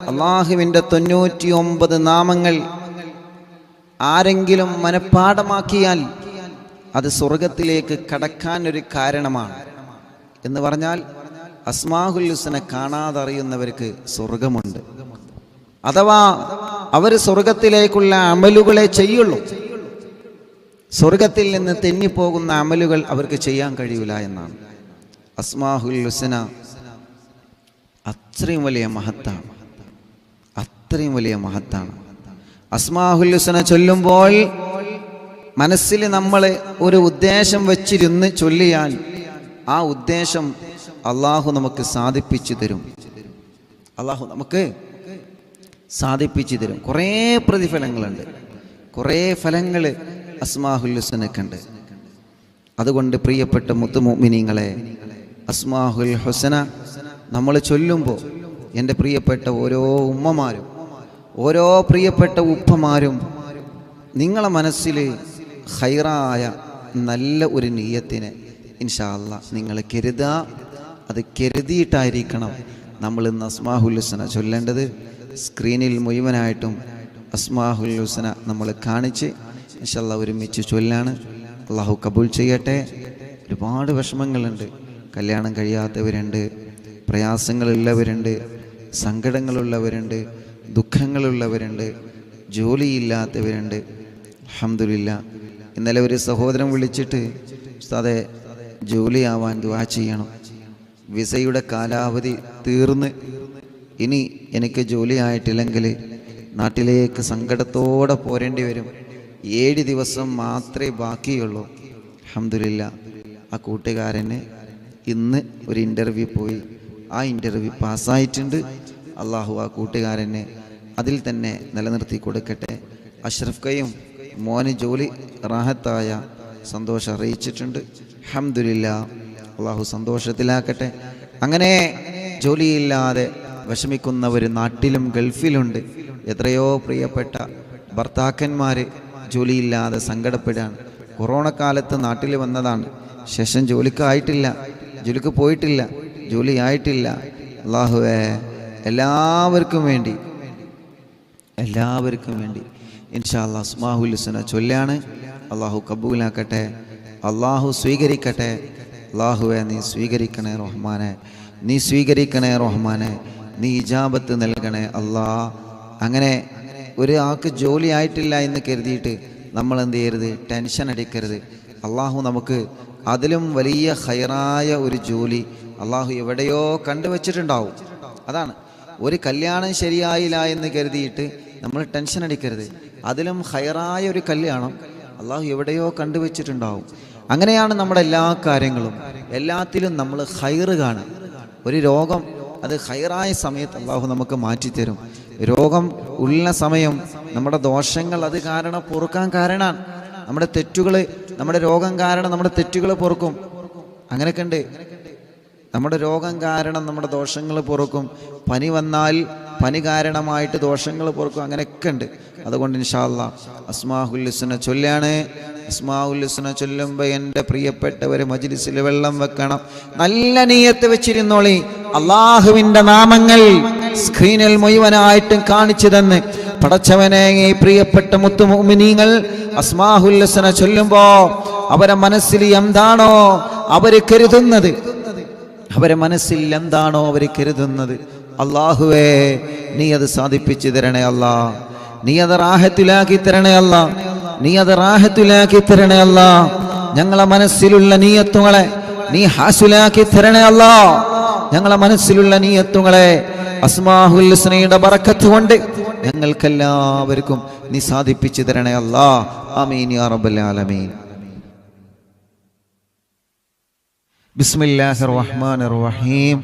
അള്ളാഹുവിൻ്റെ 99 നാമങ്ങൾ ആരെങ്കിലും മനഃപ്പാഠമാക്കിയാൽ അത് സ്വർഗത്തിലേക്ക് കടക്കാൻ ഒരു കാരണമാണ് എന്ന് പറഞ്ഞാൽ അസ്മാഉൽ ഹുസ്ന കാണാതറിയുന്നവർക്ക് സ്വർഗമുണ്ട്. അഥവാ അവർ സ്വർഗത്തിലേക്കുള്ള അമലുകളെ ചെയ്യുള്ളൂ. സ്വർഗത്തിൽ നിന്ന് തെന്നിപ്പോകുന്ന അമലുകൾ അവർക്ക് ചെയ്യാൻ കഴിയില്ല എന്നാണ്. അസ്മാഉൽ ഹുസ്ന അത്രയും വലിയ മഹത്താണ്, അത്രയും വലിയ മഹത്താണ്. അസ്മാഉൽ ഹുസ്ന ചൊല്ലുമ്പോൾ മനസ്സിൽ നമ്മൾ ഒരു ഉദ്ദേശം വച്ചിരുന്ന് ചൊല്ലിയാൽ ആ ഉദ്ദേശം അള്ളാഹു നമുക്ക് സാധിപ്പിച്ചു തരും. അള്ളാഹു നമുക്ക് സാധിപ്പിച്ചു തരും. കുറേ പ്രതിഫലങ്ങളുണ്ട്, കുറേ ഫലങ്ങൾ അസ്മാഉൽ ഹുസ്നക്കുണ്ട്. അതുകൊണ്ട് പ്രിയപ്പെട്ട മുത്തുമുഅ്മിനീങ്ങളെ, അസ്മാഉൽ ഹുസ്ന നമ്മൾ ചൊല്ലുമ്പോൾ എൻ്റെ പ്രിയപ്പെട്ട ഓരോ ഉമ്മമാരും ഓരോ പ്രിയപ്പെട്ട ഉപ്പമാരും നിങ്ങളെ മനസ്സിൽ ഖൈറായ നല്ല ഒരു നിയ്യത്തിനെ ഇൻഷാ അല്ലാഹ് നിങ്ങൾ കരുതുക. അത് കരുതിയിട്ടായിരിക്കണം നമ്മൾ ഇന്ന് അസ്മാഉൽ ഹുസ്ന ചൊല്ലേണ്ടത്. സ്ക്രീനിൽ മുഴുവനായിട്ടും അസ്മാഉൽ ഹുസ്ന നമ്മൾ കാണിച്ച് ഇൻഷാ അല്ലാഹ് ഒരുമിച്ച് ചൊല്ലാണ്. അള്ളാഹു കബൂൽ ചെയ്യട്ടെ. ഒരുപാട് വിഷമങ്ങളുണ്ട്, കല്യാണം കഴിയാത്തവരുണ്ട്, പ്രയാസങ്ങളുള്ളവരുണ്ട്, സങ്കടങ്ങളുള്ളവരുണ്ട്, ദുഃഖങ്ങളുള്ളവരുണ്ട്, ജോലിയില്ലാത്തവരുണ്ട്. അൽഹംദുലില്ലാഹ് ഇന്നലെ ഒരു സഹോദരൻ വിളിച്ചിട്ട് ഉസ്താദേ ജോലിയാവാൻ ദുആ ചെയ്യണം, വിസയുടെ കാലാവധി തീർന്ന് ഇനി എനിക്ക് ജോലി ആയിട്ടില്ലെങ്കിൽ നാട്ടിലേക്ക് സങ്കടത്തോടെ പോരേണ്ടി വരും, 7 ദിവസം മാത്രമേ ബാക്കിയുള്ളൂ. അൽഹംദുലില്ലാഹ് ആ കൂട്ടുകാരന് ഇന്ന് ഒരു ഇൻ്റർവ്യൂ പോയി, ആ ഇൻ്റർവ്യൂ പാസ്സായിട്ടുണ്ട്. അള്ളാഹു ആ കൂട്ടുകാരനെ അതിൽ തന്നെ നിലനിർത്തി കൊടുക്കട്ടെ. അഷ്റഫ് കയ്യും മോന് ജോലി റാഹത്തായ സന്തോഷം അറിയിച്ചിട്ടുണ്ട്. അൽഹംദുലില്ലാഹ് അള്ളാഹു സന്തോഷത്തിലാക്കട്ടെ. അങ്ങനെ ജോലിയില്ലാതെ വിഷമിക്കുന്നവർ നാട്ടിലും ഗൾഫിലുണ്ട്. എത്രയോ പ്രിയപ്പെട്ട ഭർത്താക്കന്മാർ ജോലിയില്ലാതെ സങ്കടപ്പെടുകയാണ്. കൊറോണ കാലത്ത് നാട്ടിൽ വന്നതാണ്, ശേഷം ജോലിക്കായിട്ടില്ല, ജോലിക്ക് പോയിട്ടില്ല, ജോലി ആയിട്ടില്ല. അള്ളാഹുവേ എല്ലാവർക്കും വേണ്ടി ഇൻഷാ അല്ലാഹ് അസ്മാഉൽ ഹുസ്ന ചൊല്ലാണ്. അള്ളാഹു കബൂലാക്കട്ടെ, അള്ളാഹു സ്വീകരിക്കട്ടെ. അള്ളാഹുവെ നീ സ്വീകരിക്കണേ റഹ്മാനെ, നീ സ്വീകരിക്കണേ റഹ്മാനെ, നീ ഇജാബത്ത് നൽകണേ അല്ലാ. അങ്ങനെ ഒരാൾക്ക് ജോലി ആയിട്ടില്ല എന്ന് കരുതിയിട്ട് നമ്മൾ എന്ത് ചെയ്യരുത്, ടെൻഷൻ അടിക്കരുത്. അള്ളാഹു നമുക്ക് അതിലും വലിയ ഖൈറായ ഒരു ജോലി അള്ളാഹു എവിടെയോ കണ്ടുവച്ചിട്ടുണ്ടാവും. അതാണ്, ഒരു കല്യാണം ശരിയായില്ല എന്ന് കരുതിയിട്ട് നമ്മൾ ടെൻഷൻ അടിക്കരുത്. അതിലും ഖൈറായ ഒരു കല്യാണം അള്ളാഹു എവിടെയോ കണ്ടുവച്ചിട്ടുണ്ടാവും. അങ്ങനെയാണ് നമ്മുടെ എല്ലാ കാര്യങ്ങളും, എല്ലാത്തിലും നമ്മൾ ഖൈറ് കാണും. ഒരു രോഗം അത് ഖൈറായ സമയത്ത് അള്ളാഹു നമുക്ക് മാറ്റിത്തരും. രോഗം ഉള്ള സമയം നമ്മുടെ ദോഷങ്ങൾ അത് കാരണം പൊറുക്കാൻ കാരണമാണ്. നമ്മുടെ തെറ്റുകൾ, നമ്മുടെ രോഗം കാരണം നമ്മുടെ തെറ്റുകൾ പൊറുക്കും. അങ്ങനെയൊക്കെ ഉണ്ട്. നമ്മുടെ രോഗം കാരണം നമ്മുടെ ദോഷങ്ങൾ പൊറുക്കും. പനി വന്നാൽ പനി കാരണമായിട്ട് ദോഷങ്ങൾ പൊറുക്കും. അങ്ങനെയൊക്കെ ഉണ്ട്. അതുകൊണ്ട് ഇൻഷാ അല്ലാഹ് അസ്മാഉൽ ഹുസ്ന ചൊല്ലാണ്. അസ്മാഉൽ ഹുസ്ന ചൊല്ലുമ്പോൾ എൻ്റെ പ്രിയപ്പെട്ടവർ മജ്ലിസിൽ വെള്ളം വെക്കണം, നല്ല നിയ്യത്ത് വെച്ചിരുന്നോളി. അള്ളാഹുവിൻ്റെ നാമങ്ങൾ സ്ക്രീനിൽ മുഴുവനായിട്ടും കാണിച്ചു തന്ന് പടച്ചവനെ, ഈ പ്രിയപ്പെട്ട മുത്തുമുഅ്മിനീങ്ങൾ അസ്മാഉൽ ഹുസ്ന ചൊല്ലുമ്പോൾ അവരെ മനസ്സിൽ എന്താണോ അവർ കരുതുന്നത്, അവരെ മനസ്സിൽ എന്താണോ അവർ കരുതുന്നത്, അള്ളാഹുവേ നീ അത് സാധിപ്പിച്ചു തരണേ അല്ലാ. നീ അത് റാഹത്തിലാക്കി തരണേ അല്ലാ. നീ അത് റാഹത്തിലാക്കി തരണേ അല്ലാ. ഞങ്ങളെ മനസ്സിലുള്ള നിയ്യത്തുകളെ നീ ഹാസിലാക്കി തരണേ അല്ലാ. ഞങ്ങളെ മനസ്സിലുള്ള നിയ്യത്തുകളെ അസ്മാഉൽ ഹുസ്നയുടെ ബറക്കത്ത് കൊണ്ട് ഞങ്ങൾക്കെല്ലാവർക്കും നീ സാധിപ്പിച്ചു തരണേ അല്ലാ. ആമീൻ യാ റബ്ബൽ ആലമീൻ. ബിസ്മില്ലാഹിർ റഹ്മാനിർ റഹീം.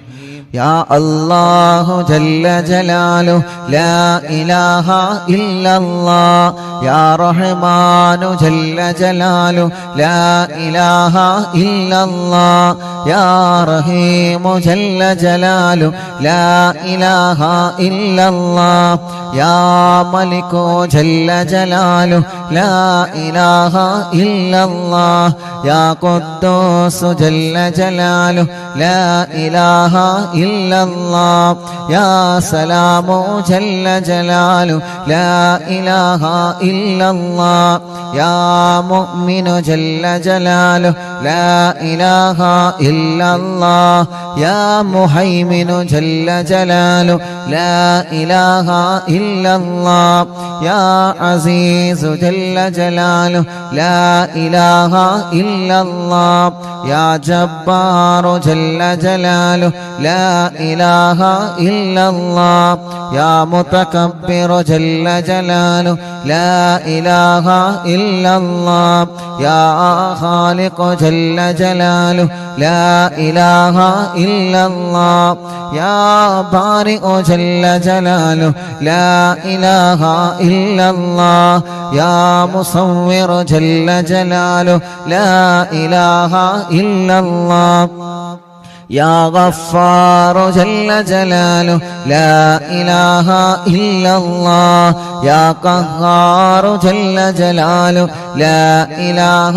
യാ അല്ലാഹു ജല്ല ജലാലു ലാ ഇലാഹ ഇല്ലല്ലാഹ്. യാ റഹ്മാനു ജല്ല ജലാലു ലാ ഇലാഹ ഇല്ലല്ലാഹ്. യാ റഹീമു ജല്ല ജലാലു ലാ ഇലാഹ ഇല്ലല്ലാഹ്. യാ മലികു ജല്ല ജലാലു ലാ ഇലാഹ ഇല്ലല്ലാഹ്. യാ ഖുദ്ദൂസ് ജല്ല ജലാലു ലാ ഇലാഹ ഇല്ലല്ലാഹ് യാ സലാമു ജല്ല ജലാലു ലാ ഇലാഹ ഇല്ലല്ലാഹ് യാ മുഅ്മിനു ജല്ല ജലാലു ലാ ഇലാഹ ഇല്ലല്ലാഹ് യാ മുഹൈമിനു ജല്ല ജലാലു ലാ ഇലാഹ ഇല്ലല്ലാഹ് യാ അസീസു ജല്ല ജലാലു ലാ ഇലാഹ ഇല്ലല്ലാഹ് യാ ജബ്ബാറു ജല്ല ജലാലു ലാ ഇലാഹ ഇല്ലല്ലാഹ് യാ മുതകബ്ബിറു ജല്ല ജലാലു ലാ ഇലാഹ ഇല്ലല്ലാഹ് യാ ഖാലിഖു ജല്ല ജലാലു ലാ ഇലാഹ ഇല്ലല്ലാഹ് യാ ബാരിഉ ജല്ല ജലാലു ലാ ഇലാഹ ഇല്ലല്ലാഹ് യാ മുസവ്വിറു ജല്ല ജലാലു ലാ ഇലാഹ ഇല്ലല്ലാഹ് يا غفار جل جلاله لا إله إلا الله يا قهار جل جلاله لا إله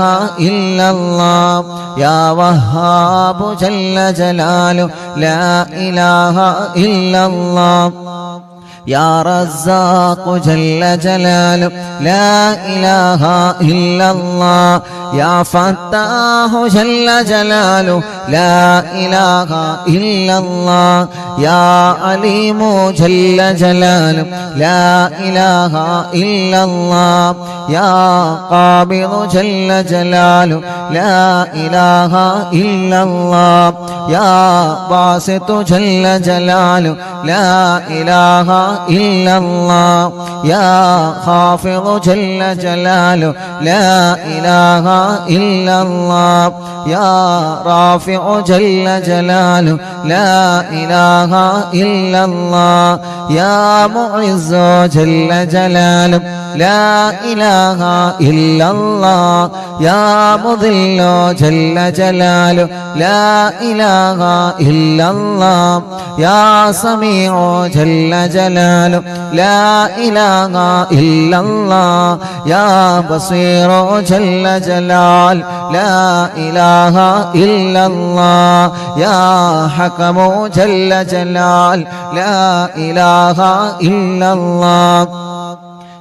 إلا الله يا وهاب جل جلاله لا إله إلا الله يا رزاق جل جلاله لا إله إلا الله يا فتاح جل جلاله لا إله إلا الله يا عليم جل جلاله لا إله إلا الله يا قابض جل جلاله لا إله إلا الله يا باسط جل جلاله لا إله إلا الله يا خافض جل جلاله لا إله إلا الله يا رافع جل جلاله لا إله إلا الله يا معز جل جلاله لا إله إلا الله يا مذل جل جلاله لا إله إلا الله يا سميع جل جلاله لا إله إلا الله يا بصير جل جلال لا إله إلا الله يا حكم جل جلال لا إله إلا الله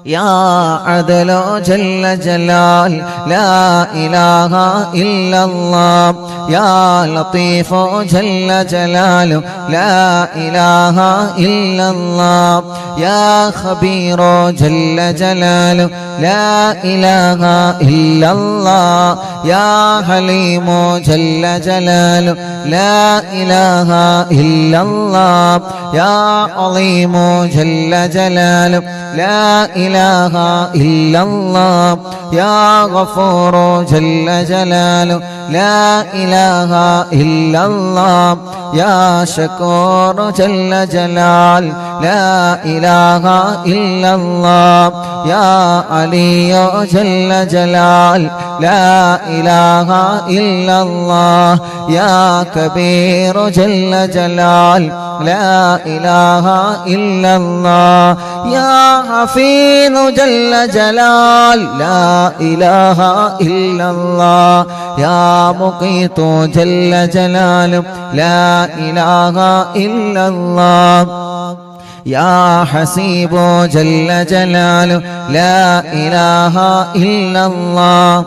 يا عدل جل جلال لا إله إلا الله يا لطيف جل جلاله لا إله إلا الله يا خبير جل جلاله لا إله إلا الله يا حليم جل جلاله لا إله إلا الله يا عظيم جل جلاله لا إله إلا الله يا غفور جل جلاله لا إله إلا الله يا شكور جل جلال لا إله إلا الله يا علي جل جلال لا إله إلا الله يا كبير جل جلال لا إله إلا الله يا حفيظ جل جلال لا إله إلا الله يا مقيت جل جلاله لا إله إلا الله يا حسيب جل جلاله لا إله إلا الله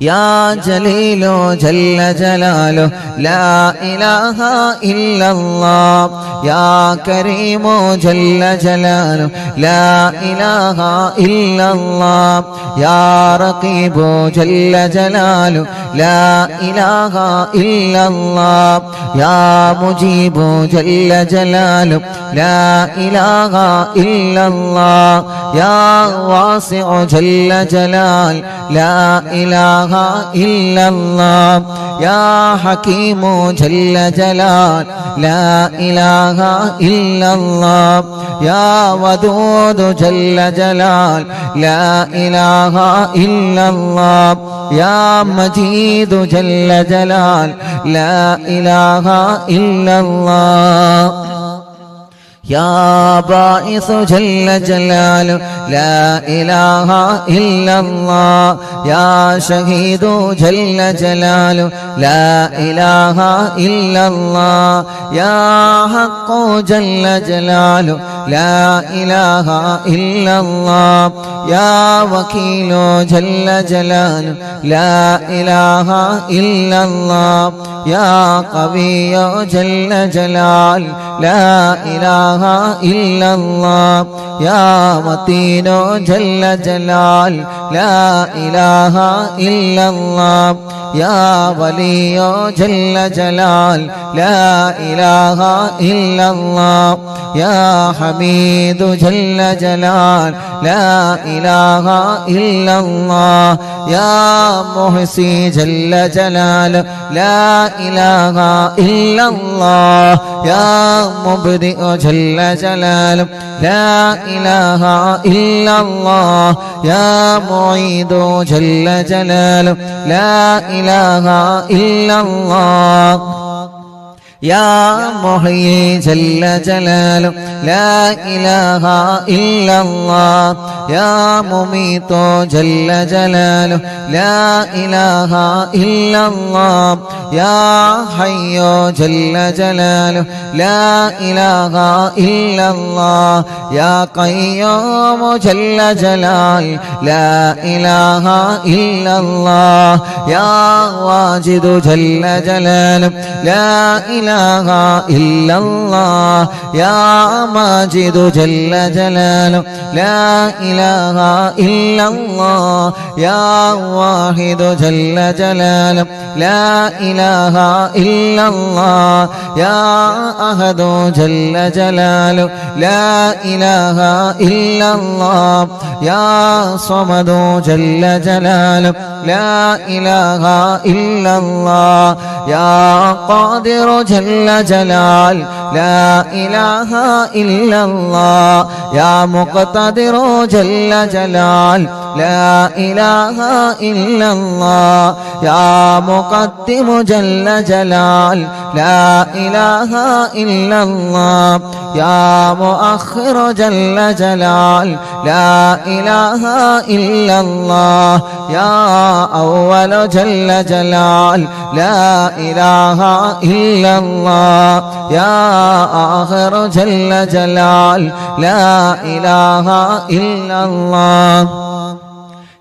يا جليل جل جلاله لا إله إلا الله يا كريم جل جلاله لا إله إلا الله يا رقيب جل جلاله لا إله إلا الله يا مجيب جل جلاله لا إله إلا الله يا واسع جل جلال لا إله إلا الله يا حكيم جل جلال لا إله إلا الله يا ودود جل جلال لا إله إلا الله يا مجيد جل جلال لا إله إلا الله يا باعث جل جلاله لا إله إلا الله يا شهيد جل جلاله لا إله إلا الله يا حق جل جلاله لا إله إلا الله يا وكيل جل جلاله لا إله إلا الله يا قوي جل جلاله لا إله إلا الله يا متين جل جلاله لا إله إلا الله يا ولي جل جلاله لا إله إلا الله يا حميد جل جلاله لا إله إلا الله يا محصي جل جلاله لا إله إلا الله يا مبدئ جل جلاله لا إله إلا الله يا معيد جل جلاله لا إله إلا الله يا محيي جل جلاله لا إله إلا الله يا مميت جل جلاله لا إله إلا الله يا حي جل جلاله لا إله إلا الله يا قيوم جل جلاله لا إله إلا الله يا واجد جل جلاله لا إله إلا الله يا ماجد جل جلاله لا إله إلا الله يا واحد جل جلاله لا إله إلا الله يا أحد جل جلاله لا إله إلا الله يا صمد جل جلاله لا إله إلا الله يا قادر جل جلاله لا إله إلا الله يا مقتدر جل جلاله لا إله إلا الله يا مقدم جل جلاله لا إله إلا الله يا مؤخر جل جلاله لا إله إلا الله يا أول جل جلاله لا إله إلا الله يا آخر جل جلاله لا إله إلا الله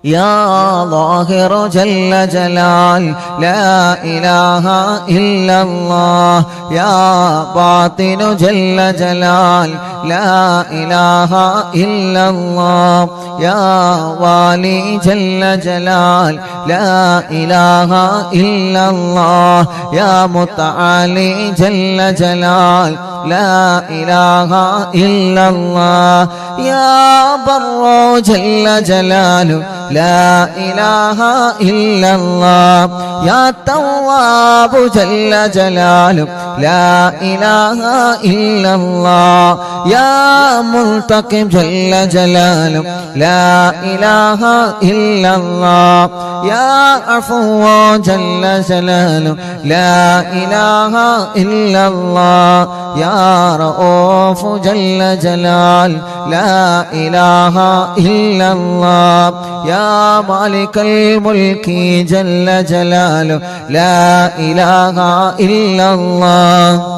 يا ظاهر جل جلال لا إله إلا الله يا باطن جل جلال لا إله إلا الله يا والي جل جلال لا إله إلا الله يا متعالي جل جلال لا إله إلا الله يا بر جل جلاله لا إله إلا الله يا تواب جل جلاله لا إله إلا الله يا منتقم جل جلاله لا إله إلا الله يا عفو جل جلاله لا إله إلا الله يا رؤوف جل جلاله لا إله إلا الله يا مالك الملك جل جلاله لا إله إلا الله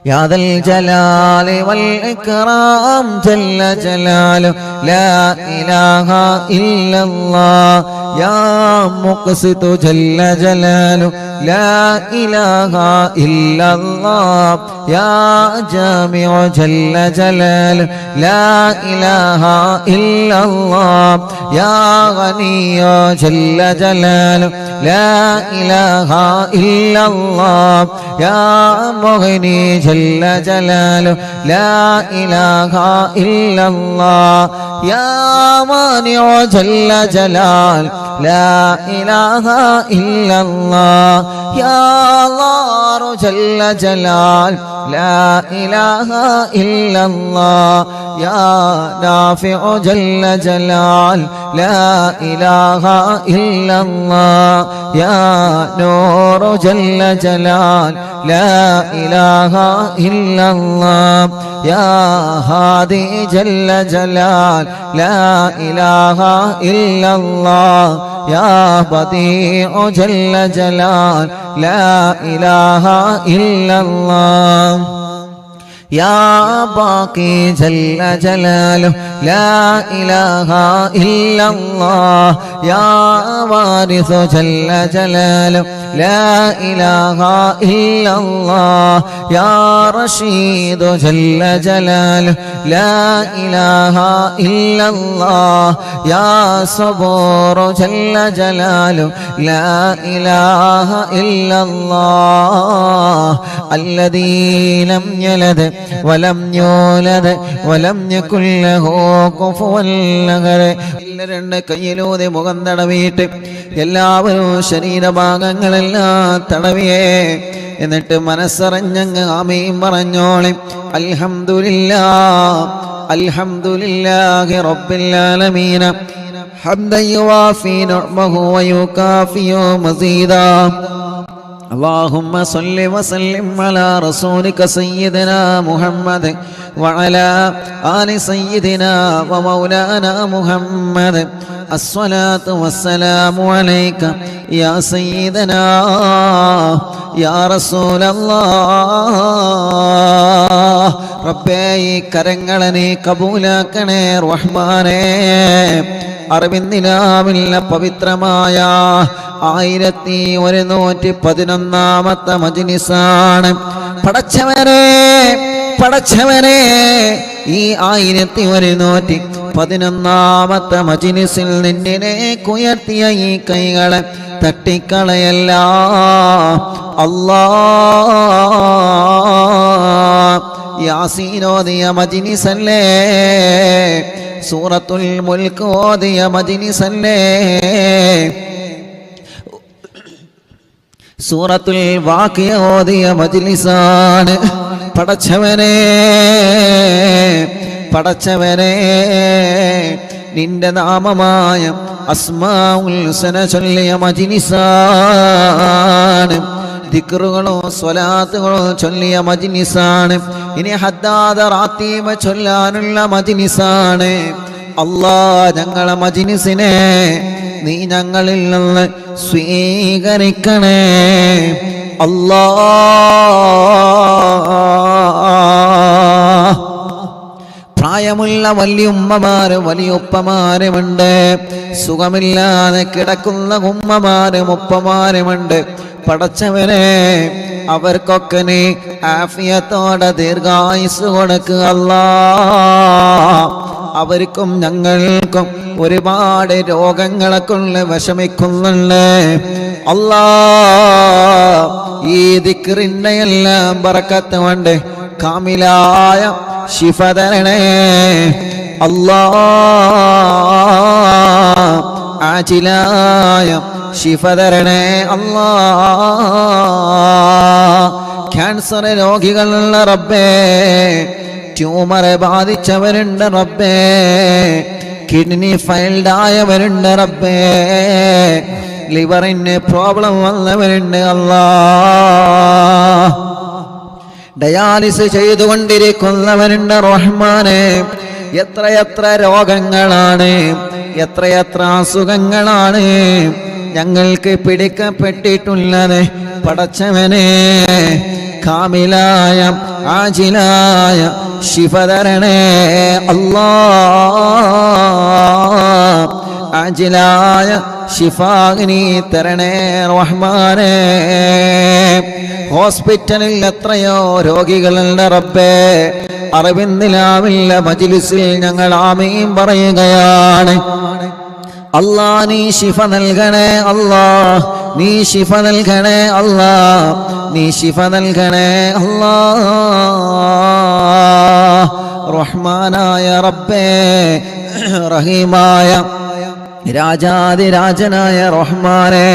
يا ذا الجلال والإكرام جل جلاله لا إله إلا الله يا مقسط جل جلاله لا إله إلا الله يا جامع جل جلاله لا إله إلا الله يا غني جل جلاله لا إله إلا الله يا مغني جل جلاله لا إله إلا الله يا مانع جل جلاله لا إله إلا الله يا الله جل جلاله لا إله إلا الله يا نافع جل جلاله لا إله إلا الله يا نور جل جلال لا إله إلا الله يا هادي جل جلال لا إله إلا الله يا بديع جل جلال لا إله إلا الله يا باقي جل جلاله لا إله إلا الله يا وارث جل جلاله لا إله إلا الله يا رشيد جل جلاله لا إله إلا الله يا صبور جل جلاله لا إله إلا الله الذي لم يلد ولم يولد ولم يكن له كفوا أحد. രണ്ട് കയ്യിലൂടെ മുഖം തടവിയിട്ട് എല്ലാവരും ശരീരഭാഗങ്ങളെല്ലാം തടവിയേ. എന്നിട്ട് മനസ്സറിഞ്ഞങ്ങ് ആമീൻ പറഞ്ഞോളെ. അൽഹംദുലില്ലാഹ് അൽഹംദുലില്ലാഹി റബ്ബിൽ ആലമീൻ ഹംദൻ യുവാഫി നിഅമഹു വയുകാഫിയു മസീദാ. اللهم صل وسلم على رسولك سيدنا محمد وعلى آل سيدنا ومولانا محمد. الصلاة والسلام عليك يا سيدنا يا رسول الله. ربي കരങ്ങളെ കബൂലാക്കണേ റഹ്മാനേ. അറിവിന്ദിനാവില്ല പവിത്രമായ 1111 മജ്‌ലിസാണ്. പടച്ചവനെ ഈ 1111 മജ്‌ലിസിൽ നിന്നെ ഉയർത്തിയ ഈ കൈകളെ തട്ടിക്കളയല്ല അല്ലാഹ്. യാസീൻ ഓതിയ മജ്‌ലിസല്ലേ, സൂറത്തുൽ മുൽക്ക് ഓതിയ മജ്‌ലിസല്ലേ, സൂറത്തുൽ വാഖിയ ഓതിയ മജ്‌ലിസാണ്. പടച്ചവനെ നിന്റെ നാമമായ അസ്മാഉൽ ഹുസ്ന ചൊല്ലിയ മജ്‌ലിസാണ്. ദിക്റുകളോ സ്വലാത്തുകളോ ചൊല്ലിയ മജ്‌ലിസാണ്. ഇനി ഹദ്ദാദ റാത്തീബ ചൊല്ലാനുള്ള മജ്‌ലിസാണ്. അല്ലാഹ് ഞങ്ങളെ മജ്‌ലിസിനെ നീ ഞങ്ങളിൽ നിന്ന് സ്വീകരിക്കണേ അല്ലാഹ്. പ്രായമുള്ള വലിയുമ്മമാരും വലിയുപ്പമാരുമുണ്ട്, സുഖമില്ലാതെ കിടക്കുന്ന ഉമ്മമാരും ഉപ്പമാരുമുണ്ട്. പടച്ചവനെ അവർക്കൊക്കെ നീ ആഫിയത്തോടെ ദീർഘായുസ് കൊടുക്കുക അല്ലാഹ്. അവർക്കും ഞങ്ങൾക്കും ഒരുപാട് രോഗങ്ങളെ കൊണ്ട് വിഷമിക്കുന്നുണ്ട് അല്ലാഹ്. ഈ ദിക്റിന്റെ എല്ലാം ബറക്കത്ത് കൊണ്ട് കാമിലായ ശിഫ തരണേ അല്ലാഹ്. ആജിലായ ശിഫ തരണേ അല്ലാഹ്. ക്യാൻസർ രോഗികളുള്ള റബ്ബേ, ട്യൂമറെ ബാധിച്ചവരുണ്ട് റബ്ബേ, കിഡ്നി ഫെയിൽഡ് ആയവരുണ്ട് റബ്ബേ, ലിവറിന് പ്രോബ്ലം വന്നവരുണ്ട് അല്ലാഹ്, ഡയാലിസ് ചെയ്തുകൊണ്ടിരിക്കുന്നവരുണ്ട് റഹ്മാനെ. എത്രയെത്ര രോഗങ്ങളാണ്, എത്രയെത്ര അസുഖങ്ങളാണ് ഞങ്ങൾക്ക് പിടിക്കപ്പെട്ടിട്ടുള്ളത്. പടച്ചവനെ കാമിലായ ആജിലായ ശിഫ തരണേ അല്ലാഹ്. ആജിലായ ശിഫാഗ്നി തരണേ റഹ്മാനേ. ഹോസ്പിറ്റലിൽ എത്രയോ രോഗികളുണ്ട് റബ്ബേ. അറിവിന്ദിലാവില്ല മജ്‌ലിസിൽ ഞങ്ങൾ ആമീൻ പറയുകയാണ്. അല്ലാഹ് നീ ശിഫ നൽകണേ അല്ലാഹ്, നീ ശിഫ നൽകണേ അല്ലാഹ്, നീ ശിഫ നൽകണേ അല്ലാഹ്. റഹ്മാനായ റബ്ബേ, റഹീമായ രാജാതിരാജനായ റഹ്മാനെ,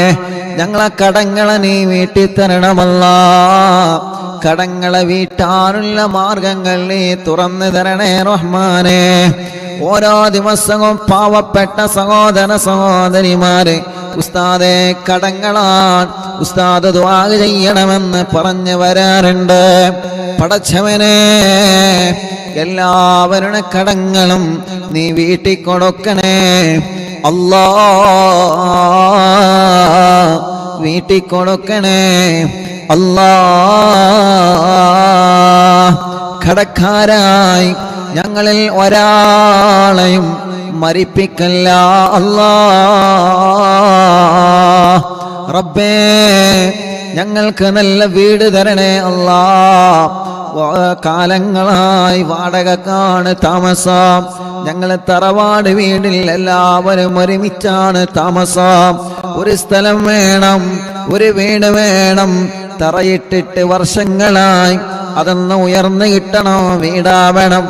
ഞങ്ങളെ കടങ്ങളെ നീ വീട്ടിത്തരണമല്ലാഹ്. കടങ്ങളെ വീട്ടാനുള്ള മാർഗങ്ങൾ നീ തുറന്നു തരണേ റഹ്മാനെ. ഓരോ ദിവസവും പാവപ്പെട്ട സഹോദര സഹോദരിമാരെ ഉസ്താദെ കടങ്ങളാണ്, ഉസ്താദ് ദുആ ചെയ്യണമെന്ന് പറഞ്ഞു വരാറുണ്ട്. പടച്ചവനെ, എല്ലാവരുടെ കടങ്ങളും നീ വീട്ടിൽ കൊടുക്കണേ അല്ലാ, വീട്ടിൽ കൊടുക്കണേ അല്ലാ. കടക്കാരായി ഞങ്ങളിൽ ഒരാളെയും മരിപ്പിക്കല്ല അല്ലാ. റബ്ബേ, ഞങ്ങൾക്ക് നല്ല വീട് തരണേ അല്ലാ. കാലങ്ങളായി വാടകക്കാണ് താമസം. ഞങ്ങൾ തറവാട് വീടിൽ എല്ലാവരും ഒരുമിച്ചാണ് താമസം. ഒരു സ്ഥലം വേണം, ഒരു വീട് വേണം. തറയിട്ടിട്ട് വർഷങ്ങളായി, അതൊന്ന് ഉയർന്നു കിട്ടണം, വീടാവണം.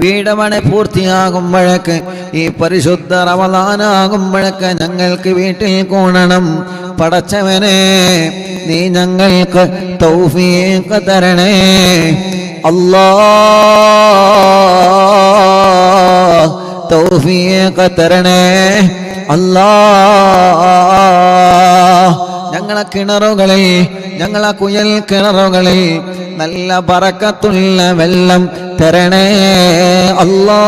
വീടമണി പൂർത്തിയാകുമ്പോഴേക്ക്, ഈ പരിശുദ്ധ റമളാനാകുമ്പോഴേക്ക് ഞങ്ങൾക്ക് വീട്ടിൽ കൂടണം. പടച്ചവനെ, നീ ഞങ്ങൾക്ക് തൗഫീഖ് തരണേ അല്ലാഹ്, തൗഫീഖ് തരണേ അല്ലാഹ്. ഞങ്ങളെ കിണറുകളിൽ, ഞങ്ങളെ കുയൽ കിണറുകളിൽ നല്ല ബറക്കത്തുള്ള വെള്ളം തരണേ അല്ലാഹ്.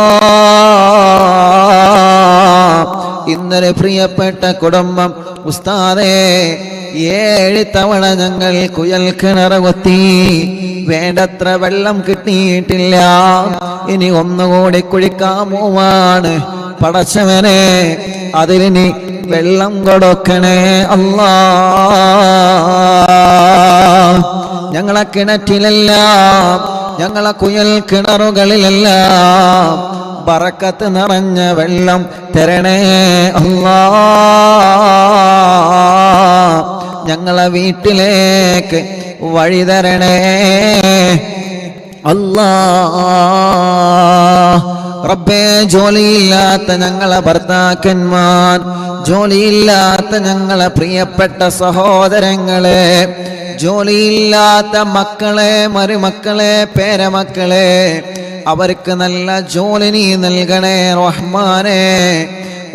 ഇന്നലെ പ്രിയപ്പെട്ട കുടുംബം ഉസ്താദേ 7 തവണ ഞങ്ങൾ കുയൽ കിണർ കൊത്തി, വേണ്ടത്ര വെള്ളം കിട്ടിയിട്ടില്ല. ഇനി ഒന്നുകൂടി കുഴിക്കാൻ പോവാണ്. പടച്ചവനെ, അതിന് വെള്ളം കൊടുക്കണേ അല്ലാഹ്. ഞങ്ങളെ കിണറ്റിലെല്ലാം, ഞങ്ങളെ കുയൽ കിണറുകളിലെല്ലാം ബറക്കത്ത് നിറഞ്ഞ വെള്ളം തരണേ അല്ലാഹ്. ഞങ്ങളെ വീട്ടിലേക്ക് വഴി തരണേ അല്ലാഹ്. റബ്ബേ, ജോലിയില്ലാത്ത ഞങ്ങളെ ഭർത്താക്കന്മാർ, ജോലിയില്ലാത്ത ഞങ്ങളെ പ്രിയപ്പെട്ട സഹോദരങ്ങളെ, ജോലിയില്ലാത്ത മക്കളെ, മരുമക്കളെ, പേരമക്കളെ, അവർക്ക് നല്ല ജോലി നീ നൽകണേ റഹ്മാനെ.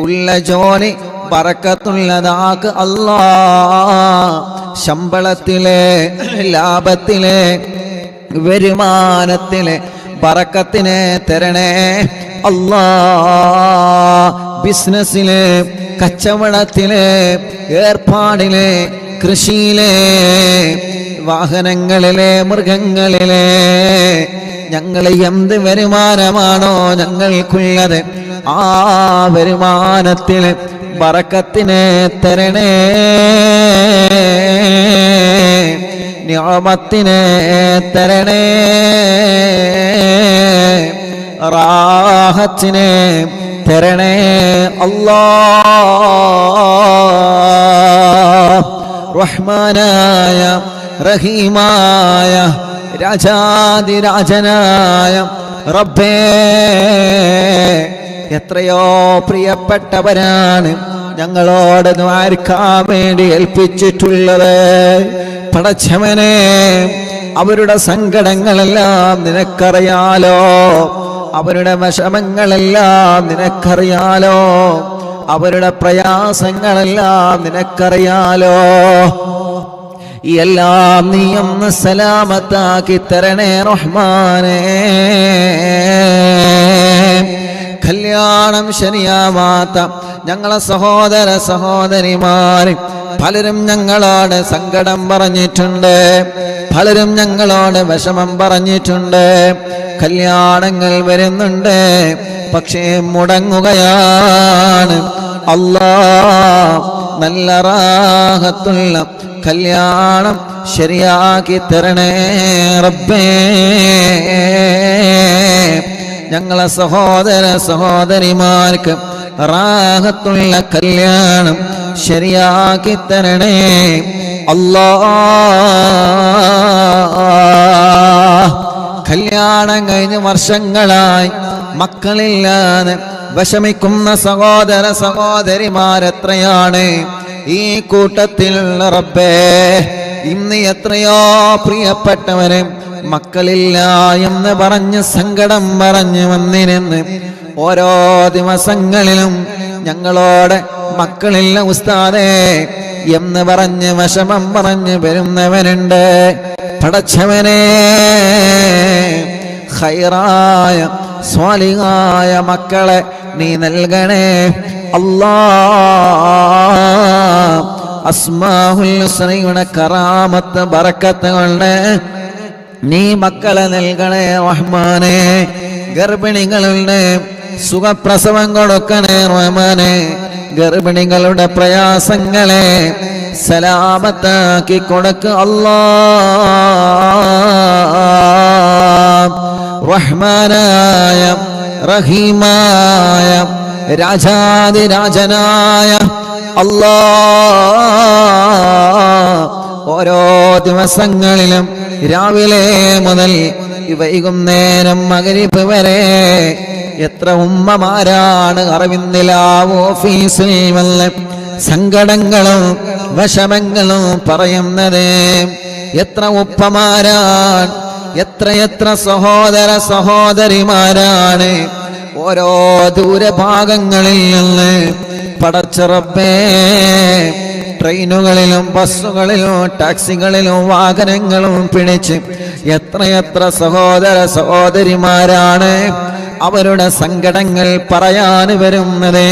ഉള്ള ജോലി ബറക്കത്തുള്ളതാക്ക് അല്ലാഹ്. ശമ്പളത്തിലെ, ലാഭത്തിലെ, വരുമാനത്തിലെ ബറക്കത്തിനെ തരണേ അല്ലാഹ്. ബിസിനസ്സിലെ, കച്ചവടത്തിലെ, ഏർപ്പാടിലെ, കൃഷിയിലെ, വാഹനങ്ങളിലെ, മൃഗങ്ങളിലെ, ഞങ്ങൾ എന്ത് വരുമാനമാണോ ഞങ്ങൾക്കുള്ളത്, ആ വരുമാനത്തിൽ ബറക്കത്തിനെ തരണേ, നിഅമത്തിനെ തരണേ, റാഹത്തിനെ തരണേ അല്ലാഹ്. റഹ്മാനായ റഹീമായ രാജാതിരാജനായ റബ്ബേ, എത്രയോ പ്രിയപ്പെട്ടവരാണ് ഞങ്ങളോട് ദ്വാരക്കാൻ വേണ്ടി ഏൽപ്പിച്ചിട്ടുള്ളത്. പടച്ചവനെ, അവരുടെ സങ്കടങ്ങളെല്ലാം നിനക്കറിയാലോ, അവരുടെ വിഷമങ്ങളെല്ലാം നിനക്കറിയാലോ, അവരുടെ പ്രയാസങ്ങളെല്ലാം നിനക്കറിയാലോ. എല്ലാം നീ ഒന്ന് സലാമത്താക്കി തരണേ റഹ്മാനേ. കല്യാണം ശരിയാവാത്ത ഞങ്ങളെ സഹോദര സഹോദരിമാർ പലരും ഞങ്ങളോട് സങ്കടം പറഞ്ഞിട്ടുണ്ട്, പലരും ഞങ്ങളോട് വിഷമം പറഞ്ഞിട്ടുണ്ട്. കല്യാണങ്ങൾ വരുന്നുണ്ട്, പക്ഷേ മുടങ്ങുകയാണ്. അല്ലാഹ്, നല്ല റാഹത്തുള്ള കല്യാണം ശരിയാക്കി തരണേ റബ്ബേ. ഞങ്ങളെ സഹോദര സഹോദരിമാർക്ക് റാഹത്തുള്ള കല്യാണം ശരിയാക്കി തരണേ അല്ലാഹ്. കല്യാണം കഴിഞ്ഞ് വർഷങ്ങളായി മക്കളില്ലാതെ വിഷമിക്കുന്ന സഹോദര സഹോദരിമാരെത്രയാണ് ഈ കൂട്ടത്തിലുള്ള റബ്ബേ. ഇന്ന് എത്രയോ പ്രിയപ്പെട്ടവരെ മക്കളില്ല എന്ന് പറഞ്ഞ് സങ്കടം പറഞ്ഞു വന്നിരുന്ന് ഓരോ ദിവസങ്ങളിലും ഞങ്ങളോട് മക്കളില്ല ഉസ്താദേ എന്ന് പറഞ്ഞ് വിഷമം പറഞ്ഞ് വരുന്നവനുണ്ട്. പടച്ചവനെ, ഖൈറായ സ്വാലിഹായ മക്കളെ നീ നൽകണേ അല്ലാഹ്. അസ്മാഉൽ ഹുസ്നയുടെ കറാമത്ത് ബറക്കത്ത് കൊണ്ട് നീ മക്കളെ നൽകണേ റഹ്മാനെ. ഗർഭിണികളുടെ സുഖപ്രസവം കൊടുക്കണേ റഹ്മാനെ. ഗർഭിണികളുടെ പ്രയാസങ്ങളെ സലാമത്താക്കി കൊടുക്ക അല്ലാഹ്. റഹ്മാനായ റഹീമായ രാജാതിരാജനായ അല്ലാഹ്, ഓരോ ദിവസങ്ങളിലും രാവിലെ മുതൽ വൈകുന്നേരം മഗ്‌രിബ് വരെ എത്ര ഉമ്മമാരാണ് അറവിന്ദിലാവ് ഓഫീസിൽ വന്ന് സങ്കടങ്ങളും വിഷമങ്ങളും പറയുന്നത്. എത്ര ഉപ്പമാരാണ്, എത്ര സഹോദര സഹോദരിമാരാണ് ഓരോ ദൂരഭാഗങ്ങളിൽ നിന്ന് പടച്ച റബ്ബേ ട്രെയിനുകളിലും ബസ്സുകളിലും ടാക്സികളിലും വാഹനങ്ങളും പിടിച്ച് എത്ര സഹോദര സഹോദരിമാരാണ് അവരുടെ സങ്കടങ്ങൾ പറയാൻ വരുന്നത്,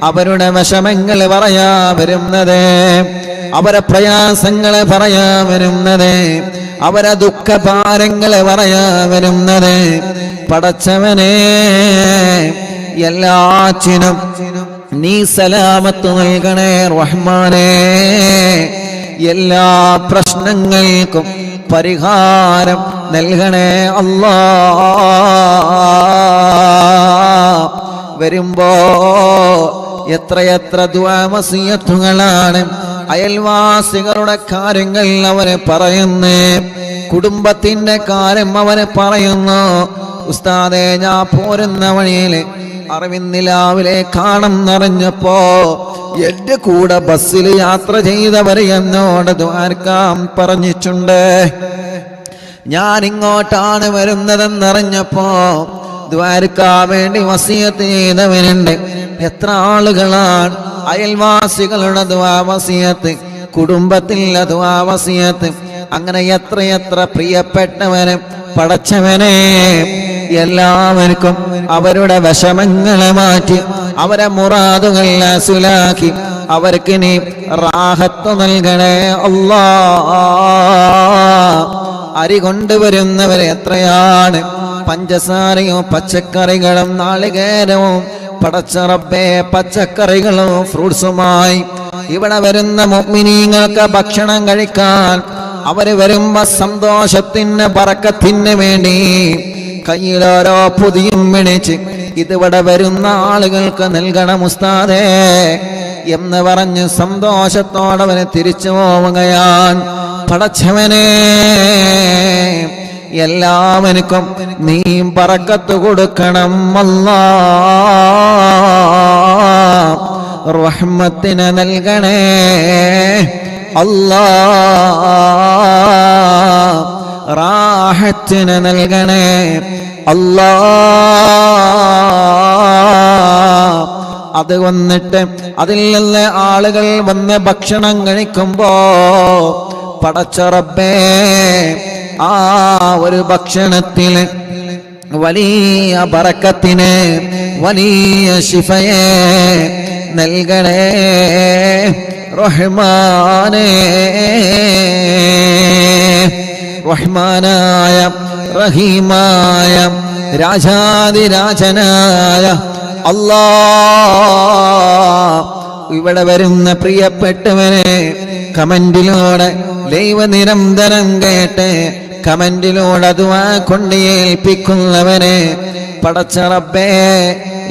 അവരുടെ വിഷമങ്ങൾ പറയാൻ വരുന്നത്, അവരെ പ്രയാസങ്ങൾ പറയാൻ വരുന്നത്, അവരെ ദുഃഖഭാരങ്ങൾ പറയാൻ വരുന്നത്. പടച്ചവനെ, എല്ലാറ്റിനും നീ സലാമത്ത് നൽകണേ റഹ്മാനേ. എല്ലാ പ്രശ്നങ്ങൾക്കും പരിഹാരം നൽകണേ അല്ലാഹ്. വരുമ്പോ എത്ര ദുആ വസിയത്തുകളാണ് അയൽവാസികളുടെ കാര്യങ്ങൾ അവരെ പറയുന്നു, കുടുംബത്തിന്റെ കാര്യം അവരെ പറയുന്നു. ഉസ്താദേ, ഞാൻ പോരുന്ന വഴിയിൽ അറിവിന്നിലാവിലെ കാണും നിറഞ്ഞപ്പോ എന്റെ കൂടെ ബസ്സിൽ യാത്ര ചെയ്തവർ എന്നോട് ദ്വാരക്കാൻ പറഞ്ഞിട്ടുണ്ട്. ഞാൻ ഇങ്ങോട്ടാണ് വരുന്നതെന്നറിഞ്ഞപ്പോ ദ്വാരക്കാൻ വേണ്ടി വസിയത്ത് ചെയ്തവനുണ്ട്. എത്ര ആളുകളാണ് അയൽവാസികളുടെ ദുആ വസിയത്ത്, കുടുംബത്തിലെ ദുആ വസിയത്ത്, അങ്ങനെ എത്ര പ്രിയപ്പെട്ടവന്. പടച്ചവനെ, എല്ലാവർക്കും അവരുടെ വിഷമങ്ങളെ മാറ്റി അവരെ മുറാദുകൾ ഹാസിലാക്കി അവർക്ക് നീ റാഹത്ത് നൽകണേ അല്ലാഹ്. അരി കൊണ്ടുവരുന്നവരെ എത്രയാണ്, പഞ്ചസാരയും പച്ചക്കറികളും നാളികേരവും പടച്ച റബ്ബേ പച്ചക്കറികളും ഫ്രൂട്ട്സുമായി ഇവിടെ വരുന്ന മുഅ്മിനീങ്ങൾക്ക് ഭക്ഷണം കഴിക്കാൻ അവര് വരുമ്പോ സന്തോഷത്തിന് ബറക്കത്തിന് വേണ്ടി കയ്യിലോരോ പുതിയും പിടിച്ച് ഇതിവിടെ വരുന്ന ആളുകൾക്ക് നൽകണം ഉസ്താദേ എന്ന് പറഞ്ഞ് സന്തോഷത്തോടെ അവന് തിരിച്ചു പോവുകയാണ്. പടച്ചവനെ, എല്ലാവർക്കും നീ ബറക്കത്ത് കൊടുക്കണം അല്ലാഹ്. റഹ്മത്തിനെ നൽകണേ അല്ലാഹ്. റാഹത്തിനെ നൽകണേ അല്ലാഹ്. അത് വന്നിട്ട് അതിൽ നിന്ന് ആളുകൾ വന്ന് ഭക്ഷണം കഴിക്കുമ്പോ പടച്ച റബ്ബേ, ആ ഒരു ഭക്ഷണത്തിൽ വലിയ ബറക്കത്തിന് വലിയ ശിഫയെ നൽകണേ റഹ്മാനേ. റഹ്മാനായ റഹീമായ രാജാതിരാജനായ അല്ലാഹ്, ഇവിടെ വരുന്ന പ്രിയപ്പെട്ടവനെ കമന്റിലൂടെ ലൈവ് നിരന്തരം കേട്ട് കമന്റിലൂടെ ദുആ കൊണ്ട് ഏൽപ്പിക്കുന്നവനെ പടച്ച റബ്ബേ,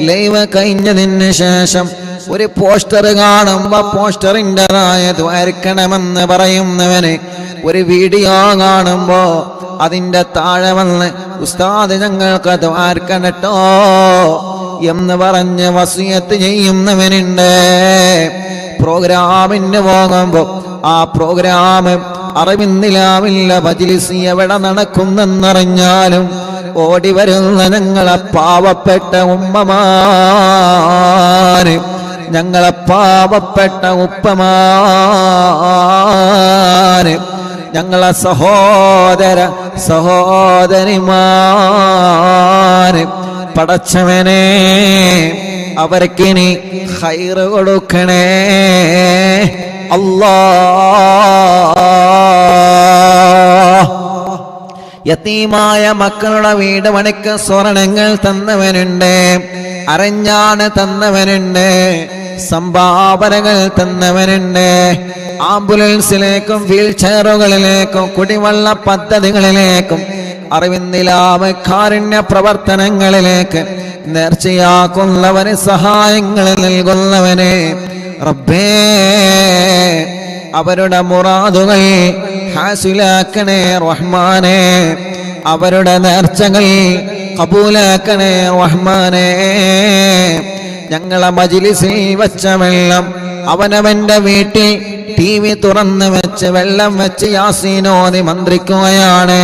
ലൈവ് കഴിഞ്ഞതിന് ശേഷം ഒരു പോസ്റ്റർ കാണുമ്പോ പോസ്റ്ററിൻ്റെതായ ദ്വാരക്കണമെന്ന് പറയുന്നവന്, ഒരു വീഡിയോ കാണുമ്പോ അതിൻ്റെ താഴെ വന്ന് ഉസ്താദ് ഞങ്ങൾക്ക് ദ്വാരക്കണട്ടോ എന്ന് പറഞ്ഞ് വസിയത്ത് ചെയ്യുന്നവനുണ്ട്. പ്രോഗ്രാമിന് പോകുമ്പോ ആ പ്രോഗ്രാം അറിവിന്നിലാവില്ല മജ്‌ലിസ് എവിടെ നടക്കുന്നെന്നറിഞ്ഞാലും ഓടി വരുന്ന ഞങ്ങളെ പാവപ്പെട്ട ഉമ്മമാര്, ഞങ്ങളെ പാവപ്പെട്ട ഉപ്പമാര്, ഞങ്ങളെ സഹോദരിമാര്, പടച്ചവനെ അവർക്കിനി ഖൈറ് കൊടുക്കണേ അല്ലാഹ്. യതീമായ മക്കളുടെ വീട് പണിക്ക് സ്വർണങ്ങൾ തന്നവനുണ്ട്, അറിഞ്ഞാണ് തന്നവനുണ്ട്, സംഭാവനകൾ തന്നവനുണ്ട്. ആംബുലൻസിലേക്കും വീൽ ചെയറുകളിലേക്കും കുടിവെള്ള പദ്ധതികളിലേക്കും അറിവിന്നിലാവ് കാരുണ്യ പ്രവർത്തനങ്ങളിലേക്ക് നേർച്ചയാക്കുന്നവന് സഹായങ്ങൾ നൽകുന്നവനെ റബ്ബേ, അവരുടെ മുറാദുകൾ ഹാസിലാക്കണേ റഹ്മാനേ, അവരുടെ നേർച്ചകൾ കബൂലാക്കണേ റഹ്മാനേ. ഞങ്ങളെ മജ്‌ലിസിൽ വെച്ച വെള്ളം അവനവന്റെ വീട്ടിൽ TV തുറന്ന് വെച്ച് വെള്ളം വെച്ച് യാസീനോദി മന്ത്രിക്കുകയാണ്,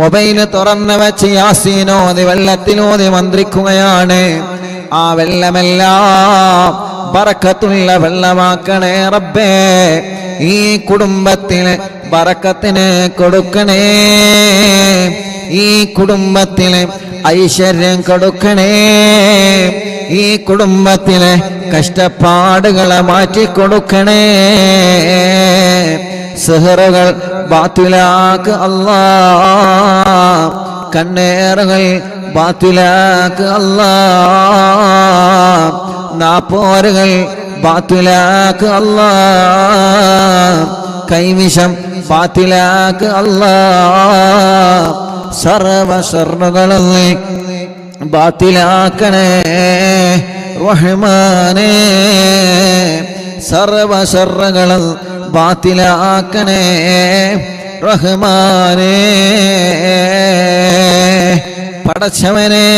മൊബൈല് തുറന്ന് വെച്ച് യാസീനോദി വെള്ളത്തിനോദി മന്ത്രിക്കുകയാണ്. ആ വെള്ളമെല്ലാം ബറക്കത്തുള്ള വെള്ളമാക്കണേ റബ്ബേ. ഈ കുടുംബത്തിന് ബറക്കത്തിന് കൊടുക്കണേ, ഈ കുടുംബത്തിന് ഐശ്വര്യം കൊടുക്കണേ, ഈ കുടുംബത്തിന് കഷ്ടപ്പാടുകളെ മാറ്റിക്കൊടുക്കണേ. സിഹറുകൾ ബാത്തിലാക്ക് അല്ലാഹ്, കണ്ണേറുകൾ ബാത്തിലാക്ക് അല്ലാഹ്, നാപ്പോരുകൾ ബാത്തിലാക്ക് അല്ലാഹ്, കൈവിഷം ബാത്തിലാക്ക് അല്ലാഹ്. സർവ ശർറുകളെ ബാത്തിലാക്കണേ റഹ്മാനേ, സർവ ശർറുകളും ബാത്തിലാക്കണേ റഹ്മാനേ. പടച്ചവനെ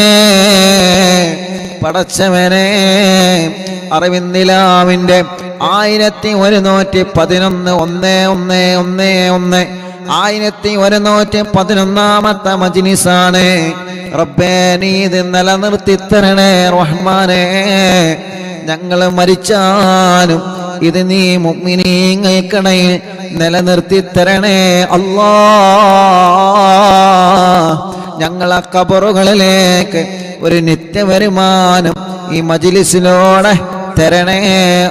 പടച്ചവനെ അറിവിന്നിലാവിന്റെ 1111 1111 മജ്‌ലിസാണ് റബ്ബേ. നീ ഇത് നിലനിർത്തി തരണേ റഹ്മാനേ. ഞങ്ങൾ മരിച്ചാലും ഇത് നീ മുഅ്മിനീങ്ങൾക്കിടയിൽ നിലനിർത്തി തരണേ അല്ലാഹ്. ഞങ്ങളെ ഖബറുകളിലേക്ക് ഒരു നിത്യവരുമാനം ഈ മജ്‌ലിസിലൂടെ തരണേ